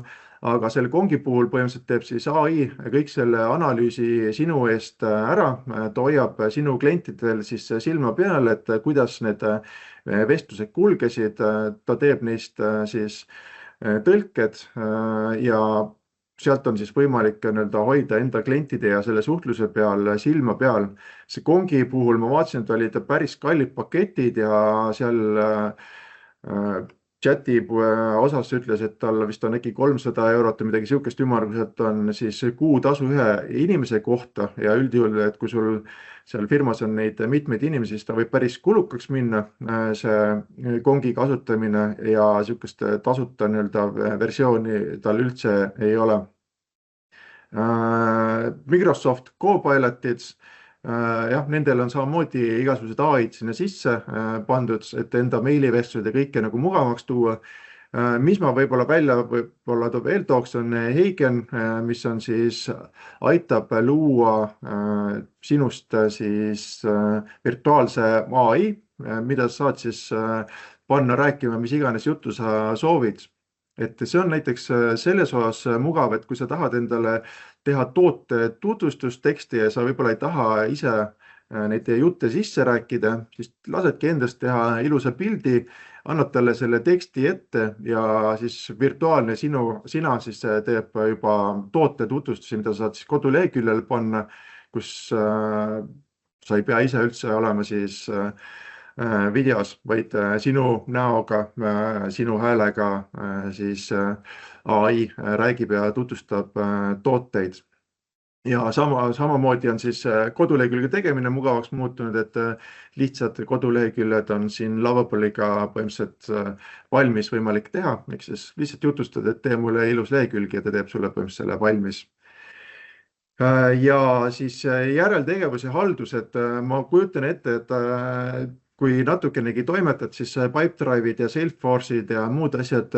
[SPEAKER 2] aga selle Kongi puhul põhimõtteliselt teeb siis AI kõik selle analüüsi sinu eest ära, ta hoiab sinu klientidel siis silma peal, et kuidas need vestlused kulgesid, ta teeb neist siis tõlked ja sealt on siis võimalik hoida enda klientide ja selle suhtluse peal silma peal. See Kongi puhul ma vaatasin, et olid päris kallid paketid ja seal chati osas ütles, et tal vist on äkki 300 eurot ja midagi sihukest ümmarguselt on siis kuutasu ühe inimese kohta ja üldjuhul, et kui sul seal firmas on neid mitmeid inimesi, siis ta võib päris kulukaks minna see Kongi kasutamine ja sihukest tasuta versiooni tal üldse ei ole. Microsoft Copilotid, jah, nendel on samamoodi igasugused AI-d sinna sisse pandud, et enda meilivestlused ja kõike mugavaks tuua. Mis ma võib-olla välja veel tooks, on Heigen, mis on siis, aitab luua sinust siis virtuaalse AI, mida saad siis panna rääkima, mis iganes juttu sa soovid. Et see on näiteks selles osas mugav, et kui sa tahad endale teha toote tutvustusteksti ja sa võib-olla ei taha ise neid jutte sisse rääkida, siis lasedki endast teha ilusa pildi, annad talle selle teksti ette ja siis virtuaalne sina siis teeb juba toote tutvustusi, mida saad siis koduleheküljel panna, kus sa ei pea ise üldse olema siis videos, vaid sinu näoga, sinu häälega siis AI räägib ja tutvustab tooteid. Ja samamoodi on siis kodulehekülge tegemine mugavaks muutunud, et lihtsad koduleheküljed on siin Lovable'iga põhimõtteliselt valmis võimalik teha, ehk siis lihtsalt jutustad, et tee mulle ilus lehekülg ja ta teeb sulle põhimõtteliselt selle valmis. Ja siis järeltegevus ja haldus, et ma kujutan ette, et kui natukenegi toimetad, siis Pipedrive'id ja Salesforce'id ja muud asjad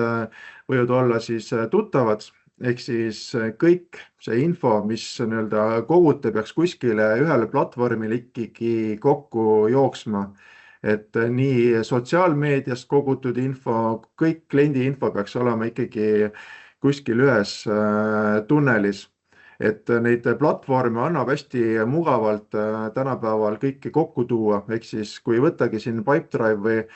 [SPEAKER 2] võivad olla siis tuttavad, ehk siis kõik see info, mis kogute, peaks kuskile ühele platvormile ikkagi kokku jooksma. et nii sotsiaalmeediast kogutud info, kõik kliendi info peaks olema ikkagi kuskil ühes tunnelis. Et neid platvorme annab hästi mugavalt tänapäeval kõike kokku tuua, ehk siis kui võttagi siin Pipedrive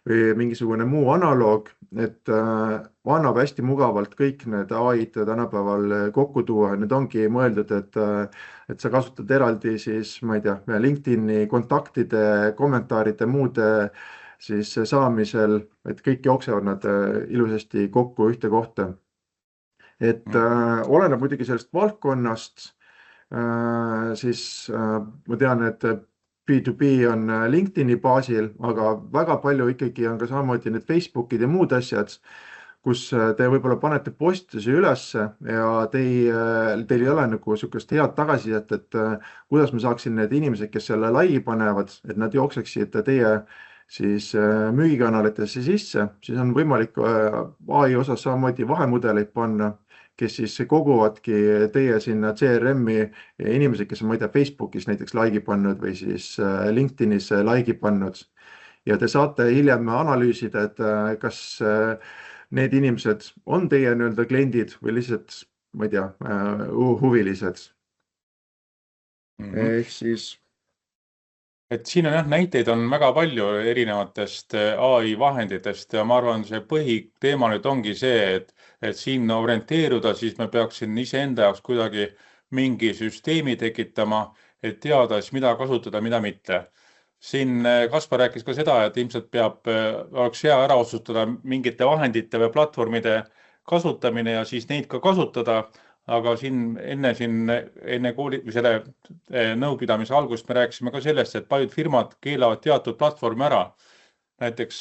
[SPEAKER 2] või mingisugune muu analoog, et annab hästi mugavalt kõik need AI-d tänapäeval kokku tuua. Need ongi mõeldud, et sa kasutad eraldi siis, ma ei tea, LinkedIni kontaktide, kommentaaride, muude siis saamisel, et kõik jooksevad nad ilusasti kokku ühte kohta. Et oleneb muidugi sellest valdkonnast, siis ma tean, et B2B on LinkedIni baasil, aga väga palju ikkagi on ka samamoodi need Facebookid ja muud asjad, kus te võib-olla panete postitusi ülesse ja teil ei ole nagu sukest head tagasisidet, et kuidas ma saaksin need inimesed, kes selle laivi panevad, et nad jookseksid teie siis müügikanalitesse sisse, siis on võimalik AI osas samamoodi vahemudeleid panna, kes siis koguvadki teie sinna CRM-i inimesed, kes on, ma ei tea, Facebookis näiteks like'i pannud või siis LinkedInis like'i pannud. Ja te saate hiljem analüüsida, et kas need inimesed on teie nii-öelda kliendid või lihtsalt, ma ei tea, huvilised. Ehk siis...
[SPEAKER 1] Et siin on näiteid on väga palju erinevatest AI vahenditest ja ma arvan, see põhiteema nüüd ongi see, et siin orienteeruda, siis me peaksin iseenda jaoks kuidagi mingi süsteemi tekitama, et teada, mida kasutada, mida mitte. Siin Kaspar rääkis ka seda, et ilmselt oleks hea ära otsustada mingite vahendite või platvormide kasutamine ja siis neid ka kasutada. Aga enne selle nõupidamise algust me rääkisime ka sellest, et paljud firmad keelavad teatud platvormi ära. Näiteks,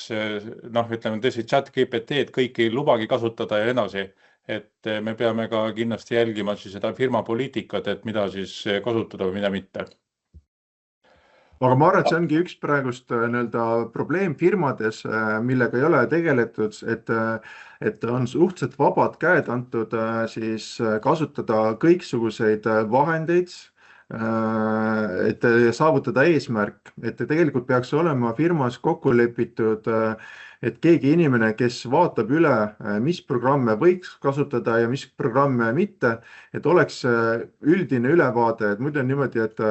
[SPEAKER 1] ütleme tõesti ChatGPT-d kõiki ei lubagi kasutada ja edasi. Et me peame ka kindlasti jälgima siis seda firma poliitikat, et mida siis kasutada või mida mitte.
[SPEAKER 2] Aga ma arvan, et see ongi üks praegust probleem firmades, millega ei ole tegeletud, et on suhteliselt vabad käed antud siis kasutada kõiksuguseid vahendeid, et saavutada eesmärk, et tegelikult peaks olema firmas kokku lepitud, et keegi inimene, kes vaatab üle, mis programme võiks kasutada ja mis programme mitte, et oleks üldine ülevaade, et muidu on niimoodi, et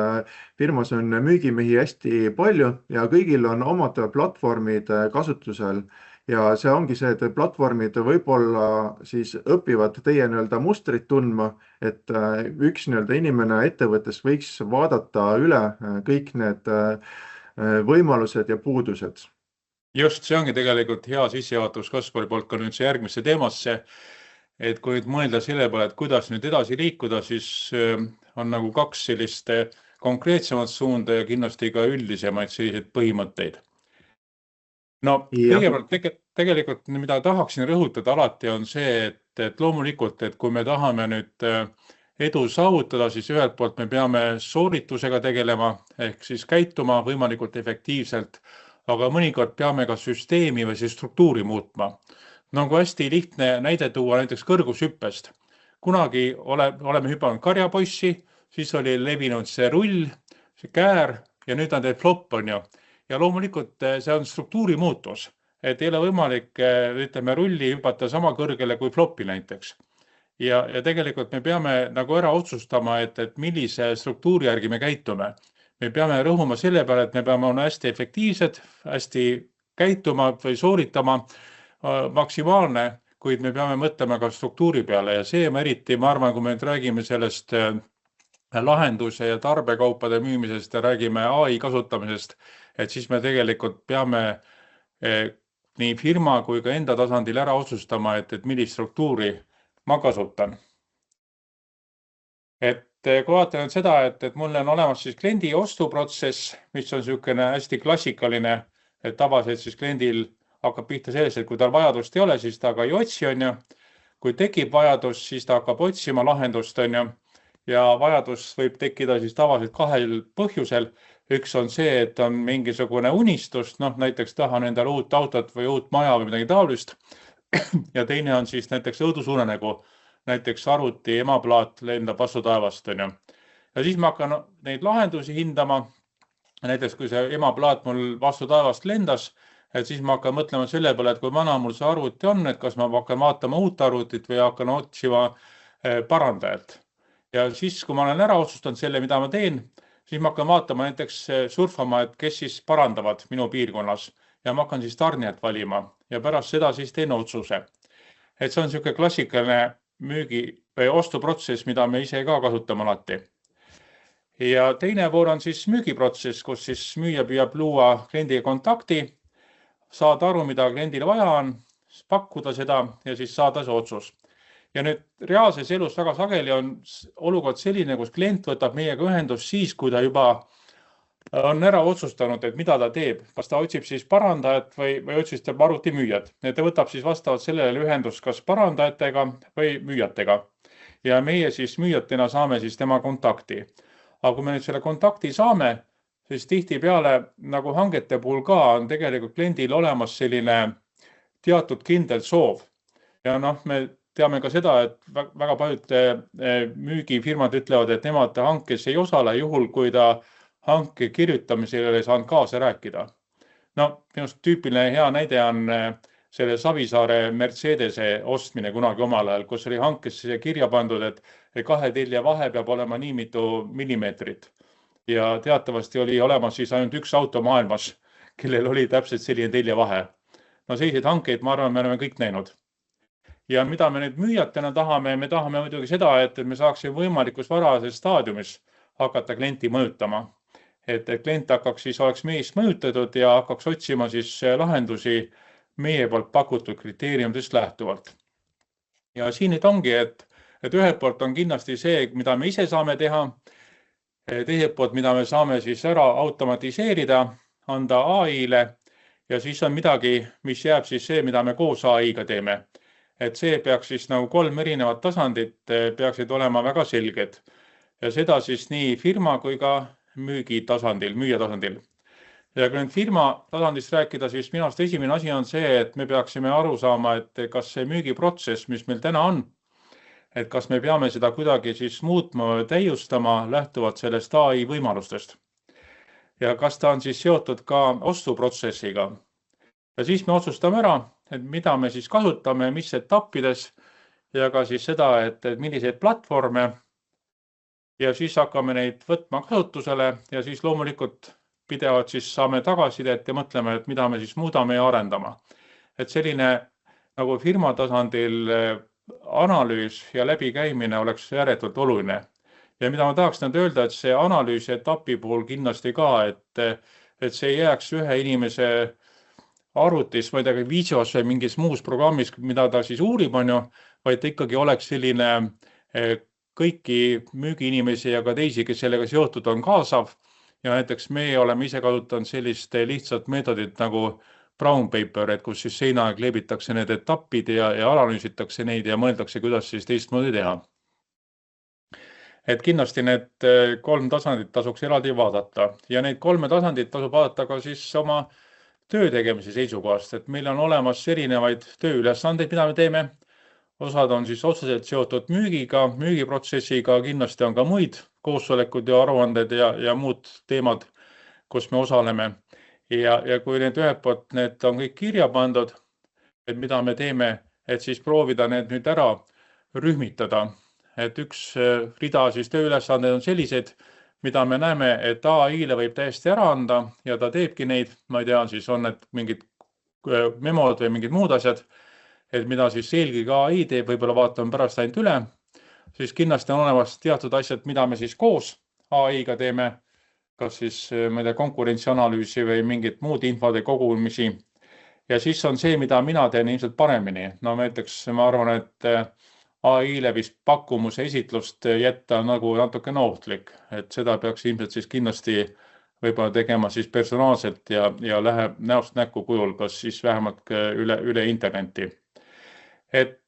[SPEAKER 2] firmas on müügimehi hästi palju ja kõigil on omad platvormid kasutusel ja see ongi see, et platvormid võib-olla siis õpivad teie mustrit tundma, et üks inimene ettevõttes võiks vaadata üle kõik need võimalused ja puudused.
[SPEAKER 1] Just, see ongi tegelikult hea sissejuhatus Kaspari poolt ka nüüd see järgmisse teemasse, et kui nüüd mõelda selle peale, et kuidas nüüd edasi liikuda, siis on nagu kaks sellist konkreetsemat suunda ja kindlasti ka üldisemaid selliseid põhimõtteid. No kõigepealt tegelikult, mida tahaksin rõhutada alati on see, et loomulikult, et kui me tahame nüüd edu saavutada, siis ühelt poolt me peame sooritusega tegelema ehk siis käituma võimalikult efektiivselt, aga mõnikord peame ka süsteemi või siis struktuuri muutma. Nagu hästi lihtne näide tuua näiteks kõrgushüppest. Kunagi oleme hüpanud karjapoissi, siis oli levinud see rull, see käär ja nüüd on teil flop on ju. Ja loomulikult see on struktuuri muutus, et ei ole võimalik, ütleme, rulli hüpata sama kõrgele kui flopi näiteks. Ja tegelikult me peame nagu ära otsustama, et millise struktuuri järgi me käitume. Me peame rõhuma selle peale, et me peame olema hästi efektiivsed, hästi käituma või sooritama maksimaalne, kuid me peame mõtlema ka struktuuri peale ja see eriti, ma arvan, kui me nüüd räägime sellest lahenduse ja tarbekaupade müümisest ja räägime AI kasutamisest, et siis me tegelikult peame nii firma kui ka enda tasandil ära otsustama, et millist struktuuri ma kasutan. Et kui vaatan seda, et mul on olemas siis kliendi ostuprotsess, mis on niisugune hästi klassikaline, et tavaliselt siis kliendil hakkab pihta sellest, et kui tal vajadust ei ole, siis ta ka ei otsi, on ju. Kui tekib vajadus, siis ta hakkab otsima lahendust, on ju. Ja vajadus võib tekkida siis tavaliselt kahel põhjusel. Üks on see, et on mingisugune unistus, näiteks tahan endale uut autot või uut maja või midagi taolist. Ja teine on siis näiteks õudusunenägu, näiteks arvuti emaplaat lendab vastu taevast, on ju. Ja siis ma hakkan neid lahendusi hindama näiteks kui see emaplaat mul vastu taevast lendas, et siis ma hakkan mõtlema selle peale, et kui vana mul see arvuti on, et kas ma hakkan vaatama uut arvutit või hakkan otsima parandajat. Ja siis, kui ma olen ära otsustanud selle, mida ma teen, siis ma hakkan vaatama näiteks surfama, et kes siis parandavad minu piirkonnas ja ma hakkan siis tarnijat valima ja pärast seda siis teen otsuse. Et see on niisugune klassikaline müügi või ostuprotsess, mida me ise ka kasutame alati. Ja teine pool on siis müügiprotsess, kus siis müüja püüab luua kliendiga kontakti, saada aru, mida kliendile vaja on, pakkuda seda ja siis saada see otsus. Ja nüüd reaalses elus väga sageli on olukord selline, kus klient võtab meiega ühendust siis, kui ta juba on ära otsustanud, et mida ta teeb. Kas ta otsib siis parandajat või otsistab arvutimüüjat. Ta võtab siis vastavalt sellele ühendust kas parandajatega või müüjatega. Ja meie siis müüjatena saame siis tema kontakti. Aga kui me nüüd selle kontakti saame, siis tihtipeale nagu hangete puhul ka on tegelikult kliendil olemas selline teatud kindel soov. Ja me teame ka seda, et väga paljud müügifirmad ütlevad, et nemad hankes ei osale juhul, kui ta hanke kirjutamisel ei saanud kaasa rääkida. Minust tüüpiline hea näide on selle Savisaare Mercedese ostmine kunagi omal ajal, kus oli hankes kirja pandud, et 2 telje vahe peab olema nii mitu millimeetrit. Ja teatavasti oli olemas siis ainult üks auto maailmas, kellel oli täpselt selline telje vahe. Selliseid hankeid, ma arvan, me oleme kõik näinud. Ja mida me nüüd müüjatena tahame? Me tahame muidugi seda, et me saaksime võimalikus varases staadiumis hakata klienti mõjutama. Et klient hakkaks siis, oleks meist mõjutatud ja hakkaks otsima siis lahendusi meie poolt pakutud kriteeriumidest lähtuvalt. Ja siin nüüd ongi, et ühelt poolt on kindlasti see, mida me ise saame teha, teiselt poolt, mida me saame siis ära automatiseerida, anda AI-le ja siis on midagi, mis jääb siis see, mida me koos AI-ga teeme. Et see peaks siis nagu 3 erinevat tasandit peaksid olema väga selged. Ja seda siis nii firma kui ka müüja tasandil. Ja kui nüüd firma tasandist rääkida, siis minu arust esimene asi on see, et me peaksime aru saama, et kas see müügiprotsess, mis meil täna on, et kas me peame seda kuidagi siis muutma või täiustama lähtuvalt sellest AI võimalustest. Ja kas ta on siis seotud ka ostuprotsessiga. Ja siis me otsustame ära, et mida me siis kasutame, mis etappides ja ka siis seda, et milliseid platvorme. Ja siis hakkame neid võtma kasutusele ja siis loomulikult pidevalt siis saame tagasisidet ja mõtleme, et mida me siis muudame ja arendama. Et selline nagu firma tasandil analüüs ja läbikäimine oleks ääretult oluline. Ja mida ma tahaks nüüd öelda, et see analüüsi etapi puhul kindlasti ka, et see ei jääks ühe inimese arvutis, ma ei tea, Videos või mingis muus programmis, mida ta siis uurib, vaid ikkagi oleks selline kõiki müügiinimesi ja ka teisi, kes sellega seotud on kaasav. Ja näiteks meie oleme ise kasutanud sellist lihtsalt meetodit nagu brown paper, et kus siis seina kleebitakse need etapid ja analüüsitakse neid ja mõeldakse, kuidas siis teistmoodi teha. Et kindlasti need 3 tasandit tasuks eraldi vaadata ja neid 3 tasandit tasub vaadata ka siis oma töö tegemise seisukohast, et meil on olemas erinevaid tööülesandeid, mida me teeme. Osad on siis otseselt seotud müügiga, müügiprotsessiga, kindlasti on ka muid koosolekud ja aruanded ja muud teemad, kus me osaleme. Ja kui need ühelt poolt need on kõik kirja pandud, et mida me teeme, et siis proovida need nüüd ära rühmitada. Et üks rida siis tööülesanded on sellised, mida me näeme, et AI-le võib täiesti ära anda ja ta teebki neid, ma ei tea, siis on need mingid memod või mingid muud asjad, et mida siis eelkõige AI teeb, võib-olla vaatame pärast ainult üle, siis kindlasti on olemas teatud asjad, mida me siis koos AI-ga teeme, kas siis konkurentsianalüüsi või mingit muud infode kogumisi. Ja siis on see, mida mina teen ilmselt paremini. Näiteks ma arvan, et AI-le vist pakkumuse esitlust jätta nagu natuke ohtlik, et seda peaks ilmselt siis kindlasti võib-olla tegema siis personaalselt ja läheb näost näkku kujul, kas siis vähemalt üle interneti. Et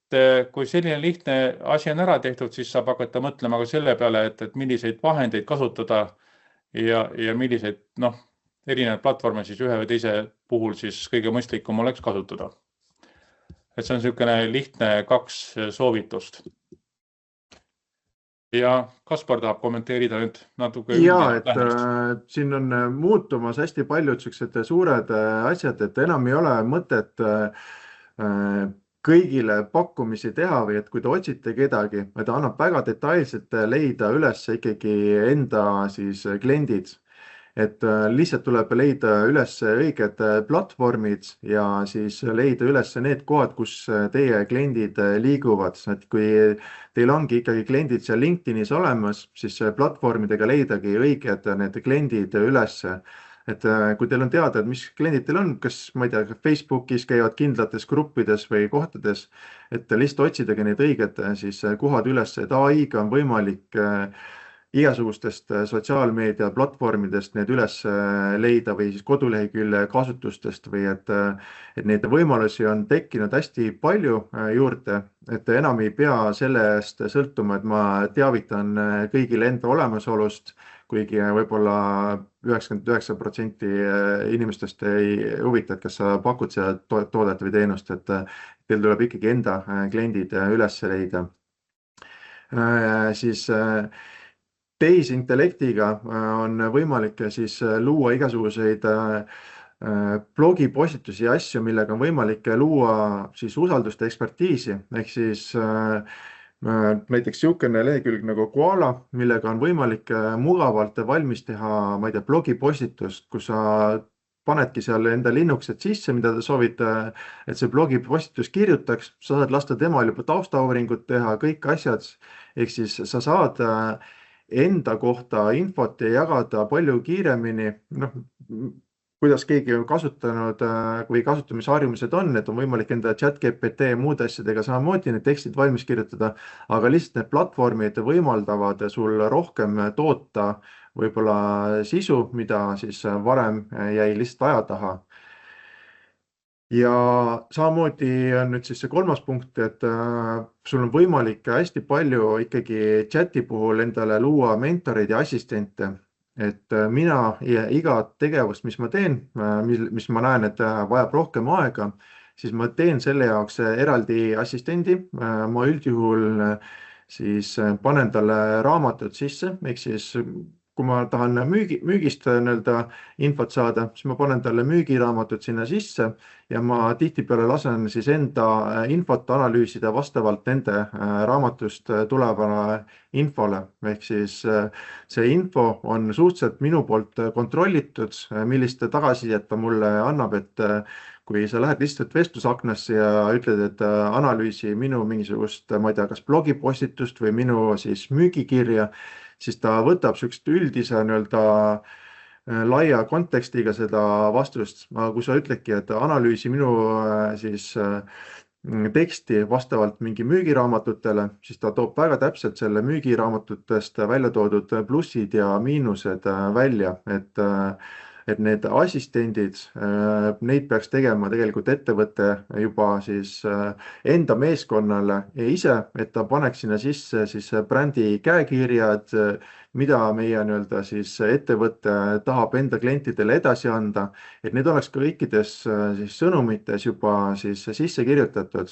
[SPEAKER 1] kui selline lihtne asi on ära tehtud, siis saab hakata mõtlema ka selle peale, et milliseid vahendeid kasutada ja milliseid erinevaid platvorme siis ühe või teise puhul siis kõige mõistlikum oleks kasutada. Et see on niisugune lihtne 2 soovitust. Ja Kaspar tahab kommenteerida nüüd natuke
[SPEAKER 2] Ja,
[SPEAKER 1] üldiselt lähenemist.
[SPEAKER 2] siin on muutumas hästi paljud sellised suured asjad, et enam ei ole mõtet kõigile pakkumisi teha või et kui te otsite kedagi, ta annab väga detailselt leida üles ikkagi enda siis kliendid. Et lihtsalt tuleb leida üles õiged platvormid ja siis leida üles need kohad, kus teie kliendid liiguvad. Et kui teil ongi ikkagi kliendid seal LinkedInis olemas, siis platvormidega leidagi õiged need kliendid ülesse. Et kui teil on teada, et mis kliendid teil on, kas ma ei tea, Facebookis käivad kindlates gruppides või kohtades, et lihtsalt otsidagi need õiged siis kohad üles, et AI-ga on võimalik igasugustest sotsiaalmeedia platvormidest need üles leida või siis kodulehekülje kasutustest või et neid võimalusi on tekkinud hästi palju juurde, et enam ei pea selle eest sõltuma, et ma teavitan kõigile enda olemasolust, kuigi võib-olla 99% inimestest ei huvita, et kas sa pakud seda toodet või teenust, et teil tuleb ikkagi enda kliendid üles leida. Siis tehisintellektiga on võimalik siis luua igasuguseid blogipostitusi ja asju, millega on võimalik luua siis usaldust ja ekspertiisi, ehk siis näiteks niisugune lehekülg nagu Koala, millega on võimalik mugavalt valmis teha, ma ei tea, blogipostitust, kus sa panedki seal enda linnukesed sisse, mida te soovite, et see blogipostitus kirjutaks, sa saad lasta temal juba taustauuringut teha, kõik asjad, ehk siis sa saad enda kohta infot ja jagada palju kiiremini, kuidas keegi on kasutanud või kasutamisharjumused on, et on võimalik enda ChatGPT ja muude asjadega samamoodi need tekstid valmis kirjutada, aga lihtsalt need platvormid võimaldavad sul rohkem toota võib-olla sisu, mida siis varem jäi lihtsalt aja taha. Ja samamoodi on nüüd siis see kolmas punkt, et sul on võimalik hästi palju ikkagi chati puhul endale luua mentoreid ja assistente. Et mina iga tegevust, mis ma teen, mis ma näen, et vajab rohkem aega, siis ma teen selle jaoks eraldi assistendi. Ma üldjuhul siis panen talle raamatud sisse, ehk siis kui ma tahan müügist infot saada, siis ma panen talle müügiraamatud sinna sisse ja ma tihtipeale lasen siis enda infot analüüsida vastavalt nende raamatust tulevale infole. Ehk siis see info on suhteliselt minu poolt kontrollitud, millist tagasisidet ta mulle annab, et kui sa lähed lihtsalt vestlusaknasse ja ütled, et analüüsi minu mingisugust, ma ei tea, kas blogipostitust või minu siis müügikirja, siis ta võtab sellist üldise laia kontekstiga seda vastust. Aga kui sa ütledki, et analüüsi minu siis teksti vastavalt mingi müügiraamatutele, siis ta toob väga täpselt selle müügiraamatutest välja toodud plussid ja miinused välja, et need assistendid, neid peaks tegema tegelikult ettevõte juba siis enda meeskonnale ja ise, et ta paneks sinna sisse siis brändi käekirjad, mida meie siis ettevõte tahab enda klientidele edasi anda, et need oleks kõikides siis sõnumites juba siis sisse kirjutatud.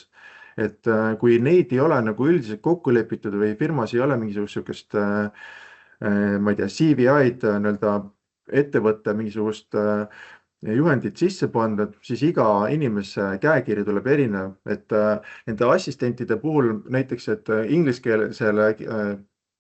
[SPEAKER 2] Et kui neid ei ole nagu üldiselt kokku lepitud või firmas ei ole mingisugust, ma ei tea, CVI-d ettevõtte mingisugust juhendit sisse pandud, siis iga inimese käekiri tuleb erinev, et nende assistentide puhul näiteks, et ingliskeelsele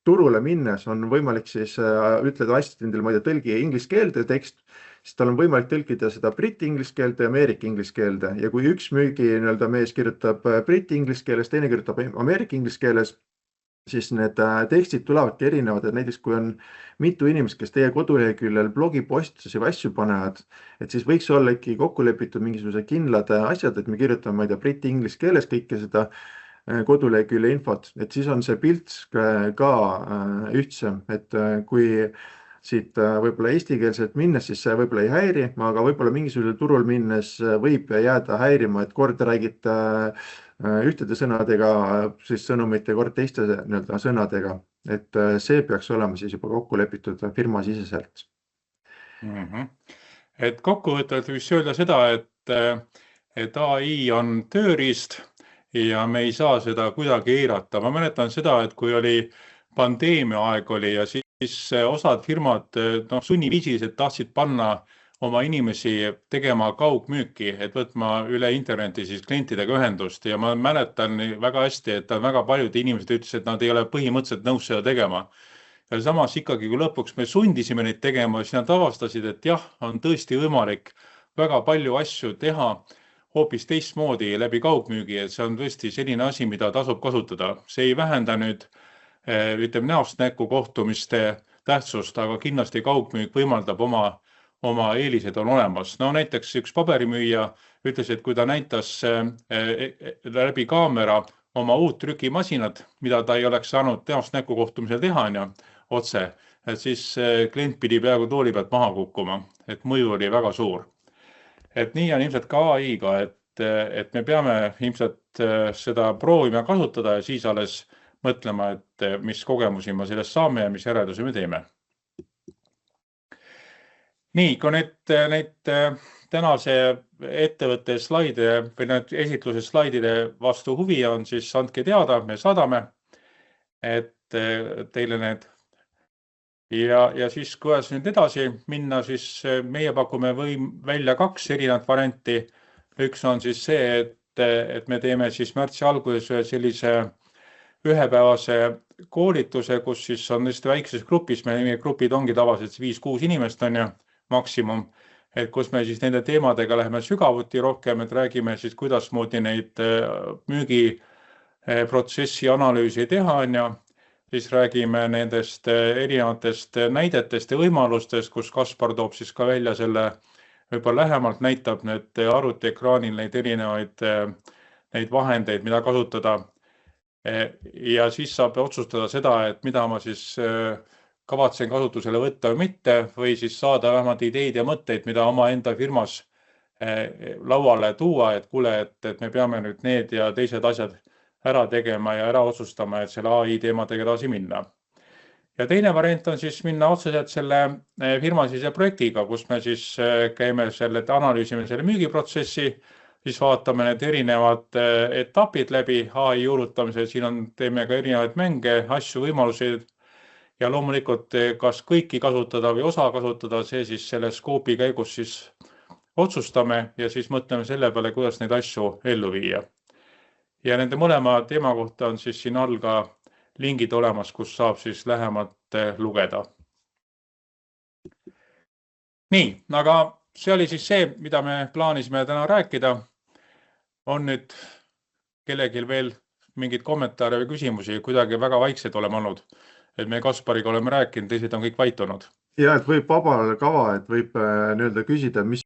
[SPEAKER 2] turule minnes on võimalik siis ütleda assistendile, ma ei tea, tõlgi inglise keelde tekst, siis tal on võimalik tõlkida seda briti inglise keelde ja ameerika inglise keelde ja kui üks müügi mees kirjutab briti inglise keeles, teine kirjutab ameerika inglise keeles, siis need tekstid tulevadki erinevad, et näiteks kui on mitu inimest, kes teie koduleheküljel blogipostitusi või asju panevad, et siis võiks olla ikkagi kokku lepitud mingisugused kindlad asjad, et me kirjutame, ma ei tea, briti inglise keeles kõike seda kodulehekülje infot, et siis on see pilt ka ühtsem, et kui siit võib-olla eestikeelselt minnes, siis see võib-olla ei häiri, aga võib-olla mingisugusel turul minnes võib jääda häirima, et kord räägite ühtede sõnadega siis sõnumite kord teiste sõnadega, et see peaks olema siis juba kokku lepitud firmasiseselt.
[SPEAKER 1] Et kokkuvõtvalt võiks öelda seda, et AI on tööriist ja me ei saa seda kuidagi eirata. Ma mäletan seda, et kui oli pandeemia aeg oli ja siis osad firmad sunniviisiliselt tahtsid panna oma inimesi tegema kaugmüüki, et võtma üle interneti siis klientidega ühendust ja ma mäletan väga hästi, et väga paljud inimesed ütlesid, et nad ei ole põhimõtteliselt nõus seda tegema. Ja samas ikkagi, kui lõpuks me sundisime neid tegema, siis nad avastasid, et jah, on tõesti võimalik väga palju asju teha hoopis teistmoodi läbi kaugmüügi, et see on tõesti selline asi, mida tasub kasutada. See ei vähenda nüüd, ütleme, näost näkku kohtumiste tähtsust, aga kindlasti kaugmüük võimaldab oma eelised on olemas. No näiteks üks paberimüüja ütles, et kui ta näitas läbi kaamera oma uut trükimasinat, mida ta ei oleks saanud näost näkku kohtumisel teha otse, et siis klient pidi peaaegu tooli pealt maha kukkuma, et mõju oli väga suur. Et nii on ilmselt ka AI-ga, et me peame ilmselt seda proovima kasutada ja siis alles mõtlema, et mis kogemusi me sellest saame ja mis järeldusi me teeme. Nii, kui neid tänase ettevõtte slaide või need esitluse slaidide vastu huvi on, siis andke teada, me saadame, et teile need. Ja siis, kuidas nüüd edasi minna, siis meie pakume välja 2 erinevat varianti. Üks on siis see, et me teeme siis märtsi alguses sellise ühepäevase koolituse, kus siis on hästi väikses grupis, meie grupid ongi tavaliselt 5-6 inimest on ju maksimum, et kus me siis nende teemadega läheme sügavuti rohkem, et räägime siis, kuidas moodi neid müügiprotsessi analüüsi teha on ja siis räägime nendest erinevatest näidetest ja võimalustest, kus Kaspar toob siis ka välja selle, võib-olla lähemalt näitab need arvutiekraanil neid erinevaid neid vahendeid, mida kasutada. Ja siis saab otsustada seda, et mida ma siis kavatsen kasutusele võtta või mitte, või siis saada vähemalt ideid ja mõtteid, mida oma enda firmas lauale tuua, et kuule, et me peame nüüd need ja teised asjad ära tegema ja ära otsustama, et selle AI teemadega edasi minna. Ja teine variant on siis minna otseselt selle firmasise projektiga, kus me siis käime analüüsime selle müügiprotsessi, siis vaatame need erinevad etapid läbi AI juurutamise, siin teeme ka erinevaid mänge, asju, võimalusi ja loomulikult kas kõiki kasutada või osa kasutada, see siis selle skoopi käigus siis otsustame ja siis mõtleme selle peale, kuidas neid asju ellu viia. Ja nende mõlema teema kohta on siis siin all ka lingid olemas, kus saab siis lähemalt lugeda. Nii, aga see oli siis see, mida me plaanisime täna rääkida. On nüüd kellelgi veel mingid kommentaare või küsimusi, kuidagi väga vaiksed oleme olnud, et me Kaspariga oleme rääkinud, teised on kõik vaitunud.
[SPEAKER 2] Ja, et võib vabal kava, et võib küsida, mis